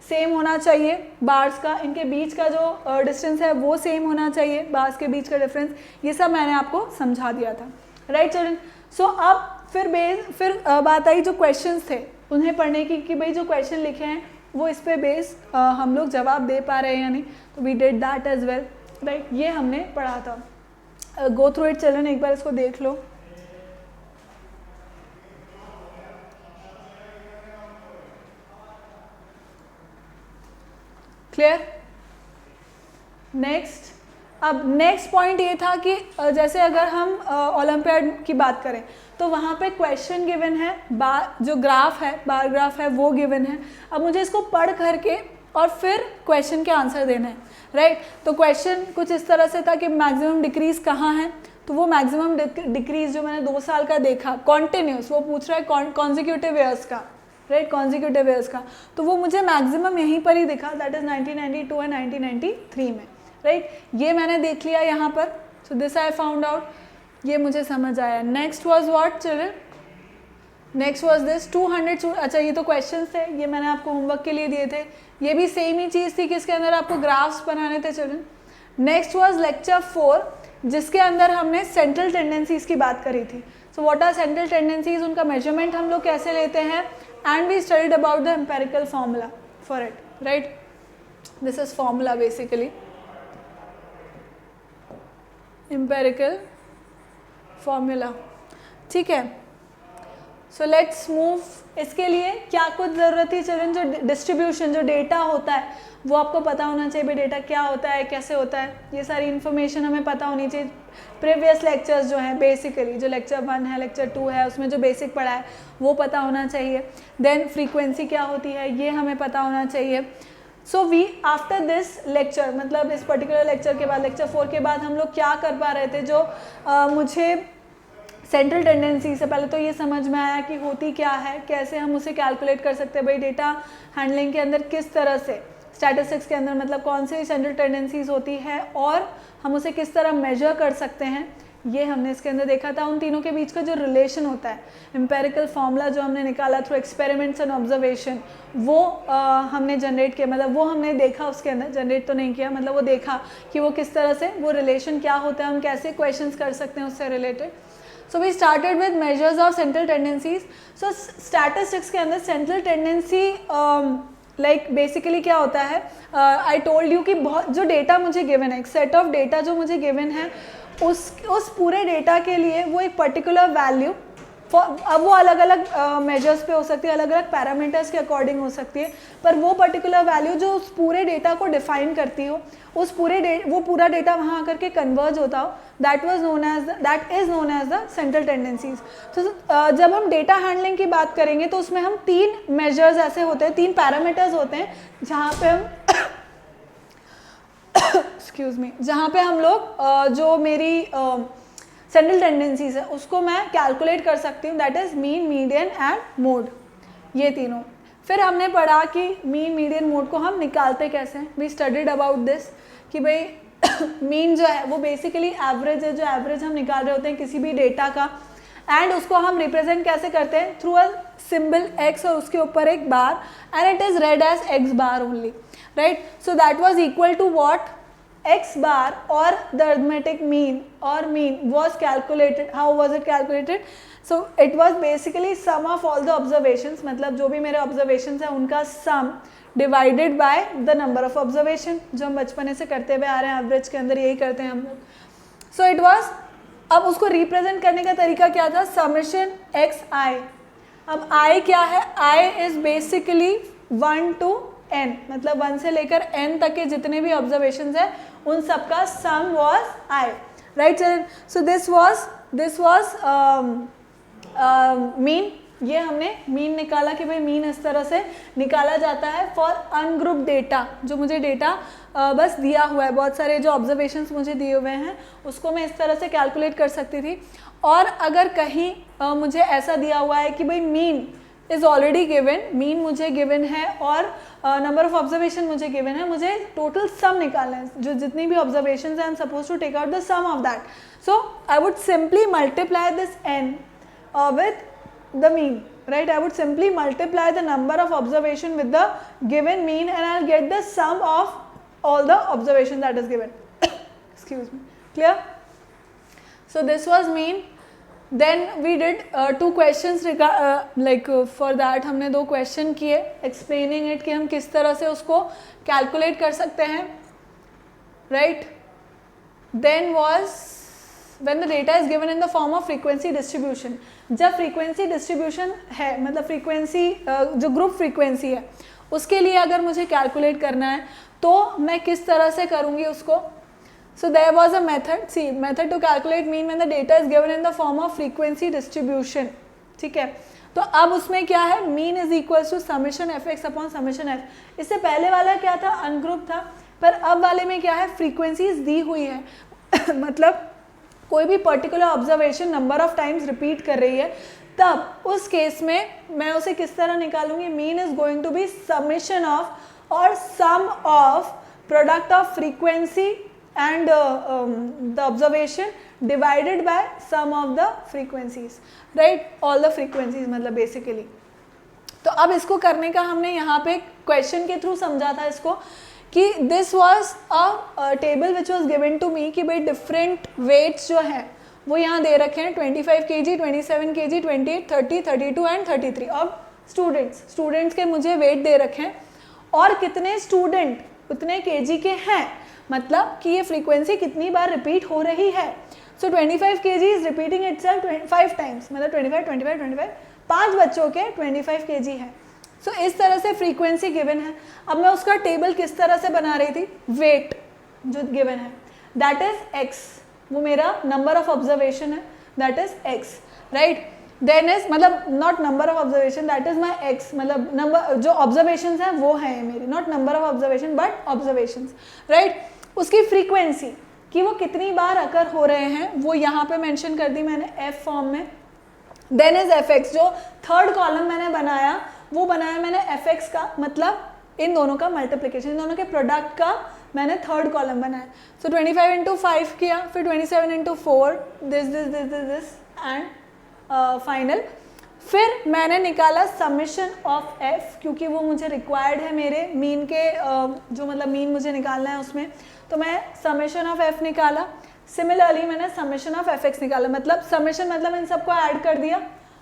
सेम होना चाहिए बार्स का, इनके बीच का जो डिस्टेंस है वो सेम होना चाहिए, बार्स के बीच का डिफरेंस, ये सब मैंने आपको समझा दिया था, राइट चिल्ड्रन। सो अब फिर बात आई जो क्वेश्चंस थे उन्हें पढ़ने की कि भाई जो क्वेश्चन लिखे हैं वो इस पे बेस हम लोग जवाब दे पा रहे हैं या नहीं। तो we did that as well, right. ये हमने पढ़ा था। गो थ्रू इट चिल्ड्रन, एक बार इसको देख लो। क्लियर? नेक्स्ट, अब नेक्स्ट पॉइंट ये था कि जैसे अगर हम ओलंपियाड की बात करें तो वहाँ पे क्वेश्चन गिवन है, जो ग्राफ है, बार ग्राफ है वो गिवन है। अब मुझे इसको पढ़ करके और फिर क्वेश्चन के आंसर देना है, राइट। तो क्वेश्चन कुछ इस तरह से था कि मैक्सिमम डिक्रीज कहाँ है, तो वो मैक्सिमम डिक्रीज जो मैंने 2 साल का देखा कॉन्टिन्यूस, वो पूछ रहा है कॉन्जिक्यूटिव ईयर्स का, राइट, कॉन्जिक्यूटिव ईयर्स का। तो वो मुझे मैक्सिमम यहीं पर ही दिखा, दैट इज 1992 एंड 1993 में, राइट। ये मैंने देख लिया यहाँ पर। So this I found out, ये मुझे समझ आया। Next was what children? Next was this 200। अच्छा, ये तो क्वेश्चंस थे, ये मैंने आपको होमवर्क के लिए दिए थे। ये भी सेम ही चीज़ थी कि इसके अंदर आपको ग्राफ्स बनाने थे चिल्ड्रन। नेक्स्ट वाज लेक्चर 4, जिसके अंदर हमने सेंट्रल टेंडेंसीज की बात करी थी। So what are central tendencies, उनका मेजरमेंट हम लोग कैसे लेते हैं, and we studied about the empirical formula for it, right. This is formula basically, empirical formula, ठीक है। So let's move. इसके लिए क्या कुछ ज़रूरत थी चिल्ड्रन, जो डिस्ट्रीब्यूशन, जो डेटा होता है वो आपको पता होना चाहिए। भाई डेटा क्या होता है, कैसे होता है, ये सारी इन्फॉर्मेशन हमें पता होनी चाहिए। प्रीवियस लेक्चर्स जो हैं बेसिकली, जो लेक्चर 1 है, लेक्चर 2 है, उसमें जो बेसिक पढ़ा है वो पता होना चाहिए। देन फ्रीक्वेंसी क्या होती है ये हमें पता होना चाहिए। So we after this lecture, मतलब इस पर्टिकुलर लेक्चर के बाद, लेक्चर 4 के बाद हम लोग क्या कर पा रहे थे, जो मुझे सेंट्रल टेंडेंसी से पहले तो ये समझ में आया कि होती क्या है, कैसे हम उसे कैलकुलेट कर सकते हैं। भाई डेटा हैंडलिंग के अंदर किस तरह से, स्टैटिस्टिक्स के अंदर मतलब कौन सी सेंट्रल टेंडेंसीज होती है और हम उसे किस तरह मेजर कर सकते हैं, ये हमने इसके अंदर देखा था। उन तीनों के बीच का जो रिलेशन होता है, एम्पेरिकल फॉर्मूला जो हमने निकाला थ्रू एक्सपेरिमेंट्स एंड ऑब्जर्वेशन, वो हमने जनरेट किया, मतलब वो हमने देखा उसके अंदर, जनरेट तो नहीं किया, मतलब वो देखा कि वो किस तरह से, वो रिलेशन क्या होता है, हम कैसे क्वेश्चंस कर सकते हैं उससे related. So we started with measures of central tendencies. So statistics के अंदर सेंट्रल टेंडेंसी लाइक बेसिकली क्या होता है, आई टोल्ड यू कि बहुत जो डेटा मुझे गिवन है, एक सेट ऑफ डेटा जो मुझे गिवन है, उस पूरे डेटा के लिए वो एक पर्टिकुलर वैल्यू, अब वो अलग अलग मेजर्स पे हो सकती है, अलग अलग पैरामीटर्स के अकॉर्डिंग हो सकती है, पर वो पर्टिकुलर वैल्यू जो उस पूरे डेटा को डिफाइन करती हो, उस वो पूरा डेटा वहाँ आकर के कन्वर्ज होता हो, that is known as the central tendencies. तो जब हम डेटा हैंडलिंग की बात करेंगे तो उसमें हम 3 मेजर्स ऐसे होते हैं, 3 पैरामीटर्स होते हैं जहाँ पे हम एक्सक्यूज़ मी, जहाँ पे हम लोग जो मेरी सेंट्रल टेंडेंसीज है उसको मैं कैलकुलेट कर सकती हूँ, that is mean, median and mode, ये तीनों। फिर हमने पढ़ा कि मीन, मीडियन, मोड को हम निकालते कैसे हैं। वी स्टडीड अबाउट दिस कि भाई मीन जो है वो बेसिकली एवरेज है, जो एवरेज हम निकाल रहे होते हैं किसी भी डेटा का, एंड उसको हम रिप्रेजेंट कैसे करते हैं, थ्रू अ सिंबल x और उसके ऊपर एक bar, and it is read as x bar only, right. So that was equal to what, x bar or the arithmetic mean or mean was calculated. How was it calculated? So it was basically sum of all the observations, मतलब जो भी मेरे observations हैं उनका sum divided by the number of observation, जो हम बचपने से करते हुए आ रहे हैं, एवरेज के अंदर यही करते हैं हम लोग। So it was, अब उसको रिप्रेजेंट करने का तरीका क्या था, समेशन xi। अब i क्या है, i is basically 1 to n, मतलब 1 से लेकर n तक के जितने भी ऑब्जर्वेशंस हैं उन सबका sum was i, right. So this was mean, ये हमने मीन निकाला कि भाई मीन इस तरह से निकाला जाता है फॉर अनग्रुप डेटा, जो मुझे डेटा बस दिया हुआ है, बहुत सारे जो ऑब्जर्वेशंस मुझे दिए हुए हैं उसको मैं इस तरह से कैलकुलेट कर सकती थी। और अगर कहीं मुझे ऐसा दिया हुआ है कि भाई mean is already given, mean मुझे गिवन है और नंबर ऑफ ऑब्जर्वेशन मुझे गिवन है, मुझे टोटल सम निकालना है, जो जितनी भी ऑब्जर्वेशन है I am suppose to take out the sum of that. So I would simply multiply this n with the mean, right? I would simply multiply the number of observation with the given mean and I'll get the sum of all the observation that is given. Excuse me. Clear? So this was mean. Then we did two questions for that हमने दो question किए explaining it कि हम किस तरह से उसको calculate कर सकते हैं, right? Then was when the data is given in the form of frequency distribution. जब frequency distribution है, मतलब frequency जो group frequency है उसके लिए अगर मुझे calculate करना है तो मैं किस तरह से करूँगी उसको. So there was a method, see method to calculate mean when the data is given in the form of frequency distribution. ठीक है, तो अब उसमें क्या है, mean is equals to summation fx upon summation f. इससे पहले वाला क्या था, अनग्रुप था, पर अब वाले में क्या है, frequencies दी हुई है मतलब कोई भी particular observation number of times repeat कर रही है, तब उस केस में मैं उसे किस तरह निकालूंगी, mean is going to be summation of और sum of product of frequency and the observation divided by sum of the frequencies, right, all the frequencies मतलब बेसिकली. तो अब इसको करने का हमने यहाँ पे क्वेश्चन के थ्रू समझा था इसको कि this was a table which was given to me कि भाई डिफरेंट वेट्स जो हैं वो यहाँ दे रखे हैं 25 kg, 27 kg, 28, 30, 32 एंड 33 और स्टूडेंट्स के मुझे वेट दे रखे हैं और कितने स्टूडेंट उतने kg के हैं, मतलब कि ये फ्रीक्वेंसी कितनी बार रिपीट हो रही है. सो 25 kg is repeating itself 5 times, मतलब 25 5 बच्चों के 25 kg है. सो इस तरह से फ्रीक्वेंसी गिवन है. अब मैं उसका टेबल किस तरह से बना रही थी, वेट जो गिवन है दैट इज x, वो मेरा नंबर ऑफ ऑब्जर्वेशन है that is x, right. Then is मतलब not number of observation that is my x, मतलब नंबर जो ऑब्जर्वेशन हैं वो हैं मेरी, not number of observation but observation, right. उसकी फ्रीक्वेंसी कि वो कितनी बार अकर हो रहे हैं वो यहाँ पे मेंशन कर दी मैंने f फॉर्म में. देन इज fx, जो थर्ड कॉलम मैंने बनाया वो बनाया मैंने fx का, मतलब इन दोनों का मल्टीप्लिकेशन, इन दोनों के प्रोडक्ट का मैंने थर्ड कॉलम बनाया. सो 25 इंटू 5 किया, फिर 27 इंटू 4, दिस एंड फाइनल. फिर मैंने निकाला समेशन ऑफ f क्योंकि वो मुझे रिक्वायर्ड है मेरे मीन के जो मतलब मीन मुझे निकालना है उसमें, तो मैं समेशन ऑफ f निकाला. सिमिलरली मैंने समेशन ऑफ fx निकाला, मतलब समेशन मतलब इन सबको ऐड कर दिया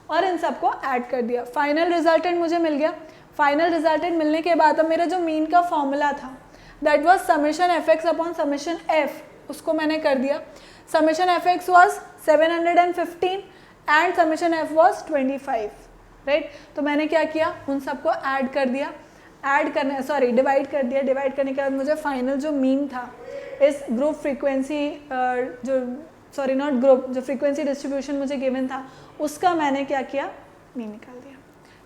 और इन सबको ऐड कर दिया. फाइनल रिजल्टेंट मुझे मिल गया. फाइनल रिजल्टेंट मिलने के बाद अब मेरा जो मीन का फॉर्मूला था that was summation fx upon summation f, उसको मैंने कर दिया. Summation fx was 715 and summation f was 25, right. तो मैंने क्या किया, उन सबको ऐड कर दिया, डिवाइड कर दिया. डिवाइड करने के बाद मुझे फाइनल जो मीन था इस ग्रुप फ्रीक्वेंसी जो फ्रीक्वेंसी डिस्ट्रीब्यूशन मुझे गिवन था उसका मैंने क्या किया, मीन निकाल दिया.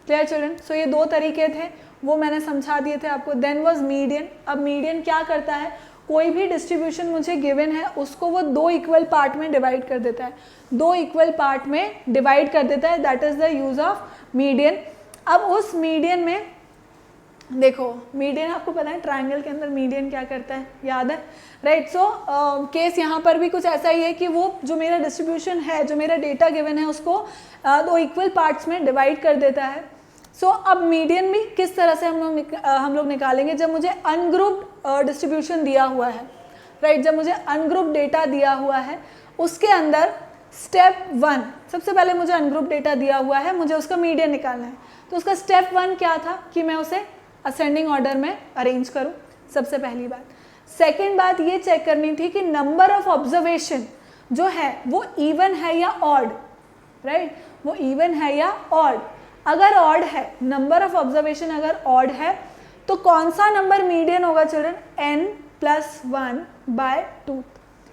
Clear children. सो ये दो तरीके थे, वो मैंने समझा दिए थे आपको. Then was median. अब मीडियन क्या करता है, कोई भी डिस्ट्रीब्यूशन मुझे गिवन है उसको वो दो इक्वल पार्ट में डिवाइड कर देता है, दो इक्वल पार्ट में डिवाइड कर देता है, that is the use of median. अब उस मीडियन में देखो, मीडियन आपको पता है ट्रायंगल के अंदर मीडियन क्या करता है, याद है, राइट. सो केस यहाँ पर भी कुछ ऐसा ही है कि वो जो मेरा डिस्ट्रीब्यूशन है, जो मेरा डेटा गिवन है उसको दो इक्वल पार्ट्स में डिवाइड कर देता है. सो अब मीडियन भी किस तरह से हम लोग निकालेंगे, जब मुझे अनग्रुप्ड डिस्ट्रीब्यूशन दिया हुआ है, राइट. जब मुझे अनग्रुप्ड डेटा दिया हुआ है उसके अंदर स्टेप 1, सबसे पहले मुझे अनग्रुप्ड डेटा दिया हुआ है, मुझे उसका मीडियन निकालना है. तो उसका स्टेप 1 क्या था कि मैं उसे असेंडिंग ऑर्डर में अरेंज करूं, सबसे पहली बात. सेकेंड बात ये चेक करनी थी कि नंबर ऑफ ऑब्जर्वेशन जो है वो इवन है या ऑड, राइट. वो इवन है या ऑड. अगर ऑड है, नंबर ऑफ ऑब्जर्वेशन अगर ऑड है तो कौन सा नंबर मीडियन होगा चिल्ड्रन, n+1/2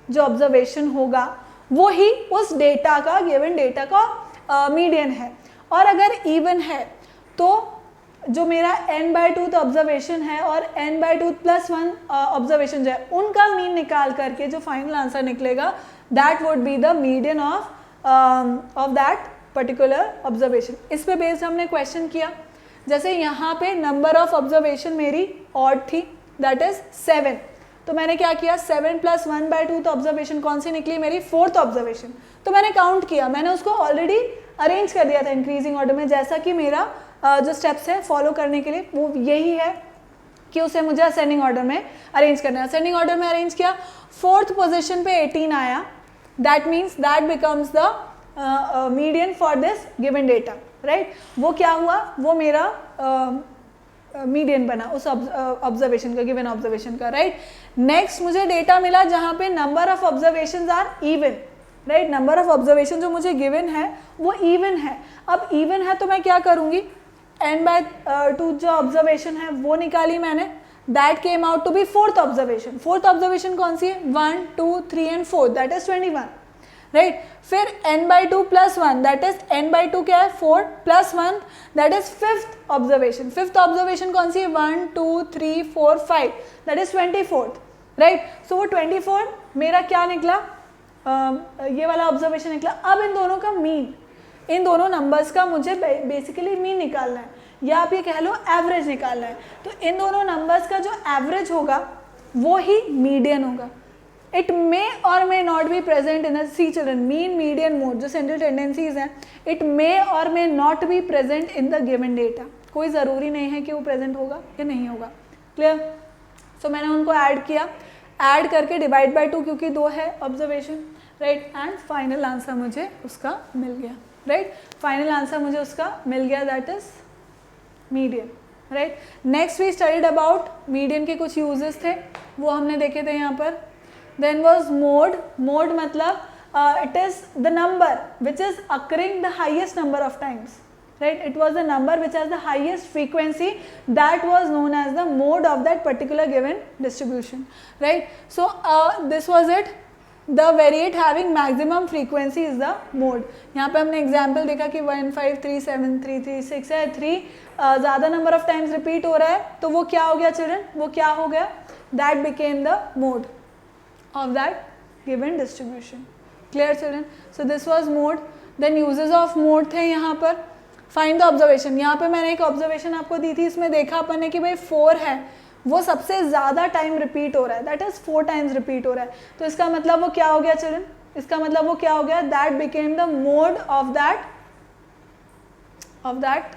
जो ऑब्जर्वेशन होगा वो ही उस डेटा का, गिवन डेटा का मीडियन है. और अगर इवन है तो जो मेरा n/2 ऑब्जर्वेशन है और n/2 + 1 ऑब्जर्वेशन जो है उनका मीन निकाल करके जो फाइनल आंसर निकलेगा that would be the median of that particular observation. इस पे बेस्ड हमने क्वेश्चन किया, जैसे यहाँ पे नंबर ऑफ ऑब्जर्वेशन मेरी ऑड थी, दैट इज 7, तो मैंने क्या किया 7 + 1/2, तो ऑब्जर्वेशन कौन सी निकली मेरी, 4th ऑब्जर्वेशन। तो मैंने काउंट किया, मैंने उसको ऑलरेडी अरेंज कर दिया था इंक्रीजिंग ऑर्डर में, जैसा कि मेरा जो स्टेप्स है फॉलो करने के लिए वो यही है कि उसे मुझे असेंडिंग ऑर्डर में अरेंज करना है। असेंडिंग ऑर्डर में अरेंज किया, 4th पोजीशन पे 18 आया, that means that becomes the median for this given data, right. वो क्या हुआ, वो मेरा मीडियन बना उस ऑब्जर्वेशन का, गिवन ऑब्जर्वेशन का, राइट। नेक्स्ट मुझे डेटा मिला जहाँ पे number of observations are even, right. Number of observation जो मुझे गिवन है वो इवन है। अब इवन है तो मैं क्या करूँगी, n/2 जो ऑब्जर्वेशन है वो निकाली मैंने, that came out to be 4th observation. 4th observation कौन सी है, 1, 2, 3 and 4, दैट इज 21, राइट। फिर n/2 + 1, दैट इज n/2 क्या है 4 + 1, that is 5th observation. 5th observation कौन सी है, 1, 2, 3, 4, 5, दैट इज 24th, राइट। सो वो 24 मेरा क्या निकला, ये वाला ऑब्जर्वेशन निकला। अब इन दोनों का मीन, इन दोनों नंबर्स का मुझे बेसिकली मीन निकालना है, या आप ये कह लो एवरेज निकालना है। तो इन दोनों नंबर्स का जो एवरेज होगा वो ही मीडियन होगा। इट मे और may not be present in the see children, mean median mode जो सेंट्रल टेंडेंसीज हैं, इट मे और may not be present in the given data. कोई ज़रूरी नहीं है कि वो प्रेजेंट होगा या नहीं होगा, क्लियर। सो मैंने उनको ऐड किया, ऐड करके डिवाइड बाय 2 क्योंकि 2 है observation, right. And final answer मुझे उसका मिल गया, राइट। फाइनल आंसर मुझे उसका मिल गया, that is median, right. Next we studied about median के कुछ यूजेस थे, वो हमने देखे थे यहाँ पर। देन वॉज मोड, मोड मतलब it is the number which is occurring the highest number of times, right, it was the number which has the highest frequency, that was known as the mode of that particular given distribution, right. So this was it, the variate having maximum frequency is the mode. यहाँ पे हमने example देखा कि 1, 5, 3, 7, 3, 3, 6 है, 3 ज़्यादा number of times repeat हो रहा है, तो वो क्या हो गया चिल्ड्रन, वो क्या हो गया, that became the mode of that given distribution, clear children. So this was mode. Then uses of mode थे यहाँ पर, फाइंड द ऑब्जर्वेशन। यहाँ पे मैंने एक ऑब्जर्वेशन आपको दी थी, इसमें देखा अपन ने कि भाई 4 है, वो सबसे ज़्यादा टाइम रिपीट हो रहा है, दैट इज़ 4 टाइम्स रिपीट हो रहा है। तो इसका मतलब वो क्या हो गया चिल्ड्रन, इसका मतलब वो क्या हो गया, that became the mode of that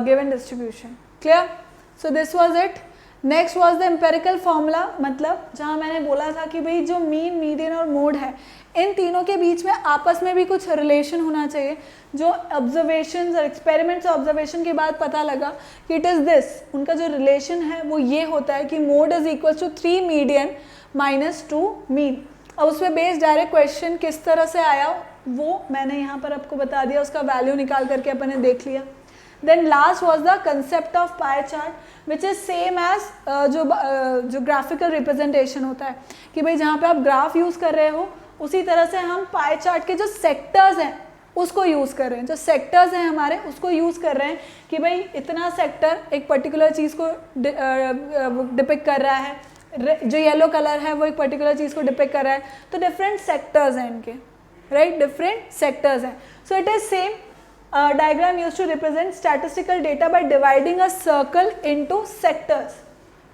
given distribution, clear. So this was it. Next was the empirical formula, मतलब जहाँ मैंने बोला था कि भाई जो मीन, मीडियन और मोड है, इन तीनों के बीच में आपस में भी कुछ रिलेशन होना चाहिए। जो ऑब्जर्वेशंस और एक्सपेरिमेंट्स ऑब्जर्वेशन के बाद पता लगा कि इट इज़ दिस, उनका जो रिलेशन है वो ये होता है कि mode is equal to 3 median minus 2 mean. अब उस पर बेस्ड डायरेक्ट क्वेश्चन किस तरह से आया वो मैंने यहाँ पर आपको बता दिया, उसका वैल्यू निकाल करके अपन ने देख लिया। Then last was the concept of pie chart which is same as जो ग्राफिकल रिप्रेजेंटेशन होता है कि भाई जहाँ पे आप ग्राफ यूज़ कर रहे हो उसी तरह से हम पाई चार्ट के जो सेक्टर्स हैं उसको यूज़ कर रहे हैं, जो सेक्टर्स हैं हमारे उसको यूज़ कर रहे हैं कि भाई इतना सेक्टर एक पर्टिकुलर चीज़ को डिपिक्ट कर रहा है, जो येलो कलर है वो एक पर्टिकुलर चीज़ को डिपिक्ट कर रहा है, तो डिफरेंट सेक्टर्स हैं इनके, राइट, डिफरेंट सेक्टर्स हैं। So it is same diagram used to represent statistical data by dividing a circle into sectors,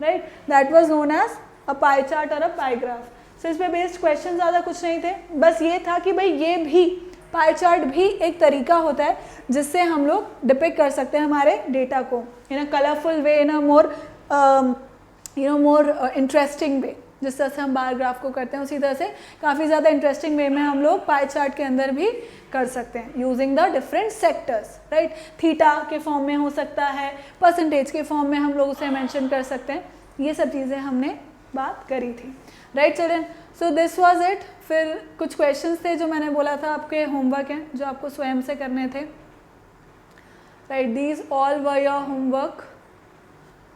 right, that was known as a pie chart or a pie graph. So इस पे based question ज़्यादा कुछ नहीं थे, बस ये था कि भाई ये भी पाई चार्ट भी एक तरीका होता है जिससे हम लोग डिपिक्ट कर सकते हैं हमारे डेटा को इन अ कलरफुल वे, इन अ मोर मोर इंटरेस्टिंग वे। जिस तरह से हम बार ग्राफ को करते हैं उसी तरह से काफ़ी ज़्यादा इंटरेस्टिंग वे में हम लोग पाई चार्ट के अंदर भी कर सकते हैं using the different sectors, right. Theta के फॉर्म में हो सकता है, परसेंटेज के फॉर्म में हम लोग उसे मेंशन कर सकते हैं, ये सब चीज़ें हमने बात करी थी, right children. So this was it. फिर कुछ क्वेश्चंस थे जो मैंने बोला था आपके होमवर्क हैं जो आपको स्वयं से करने थे, right, these all were your homework.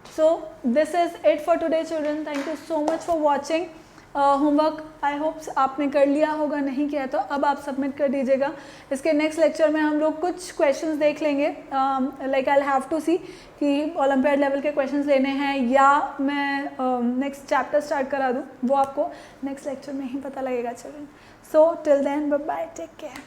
So this is it for today children. Thank you so much for watching. Homework I hopes आपने कर लिया होगा, नहीं किया तो अब आप सबमिट कर दीजिएगा। इसके नेक्स्ट लेक्चर में हम लोग कुछ क्वेश्चंस देख लेंगे, लाइक आई हैव टू सी कि ओलंपियाड लेवल के क्वेश्चंस लेने हैं या मैं नेक्स्ट चैप्टर स्टार्ट करा दूँ, वो आपको नेक्स्ट लेक्चर में ही पता लगेगा children. So till then bye bye, take care.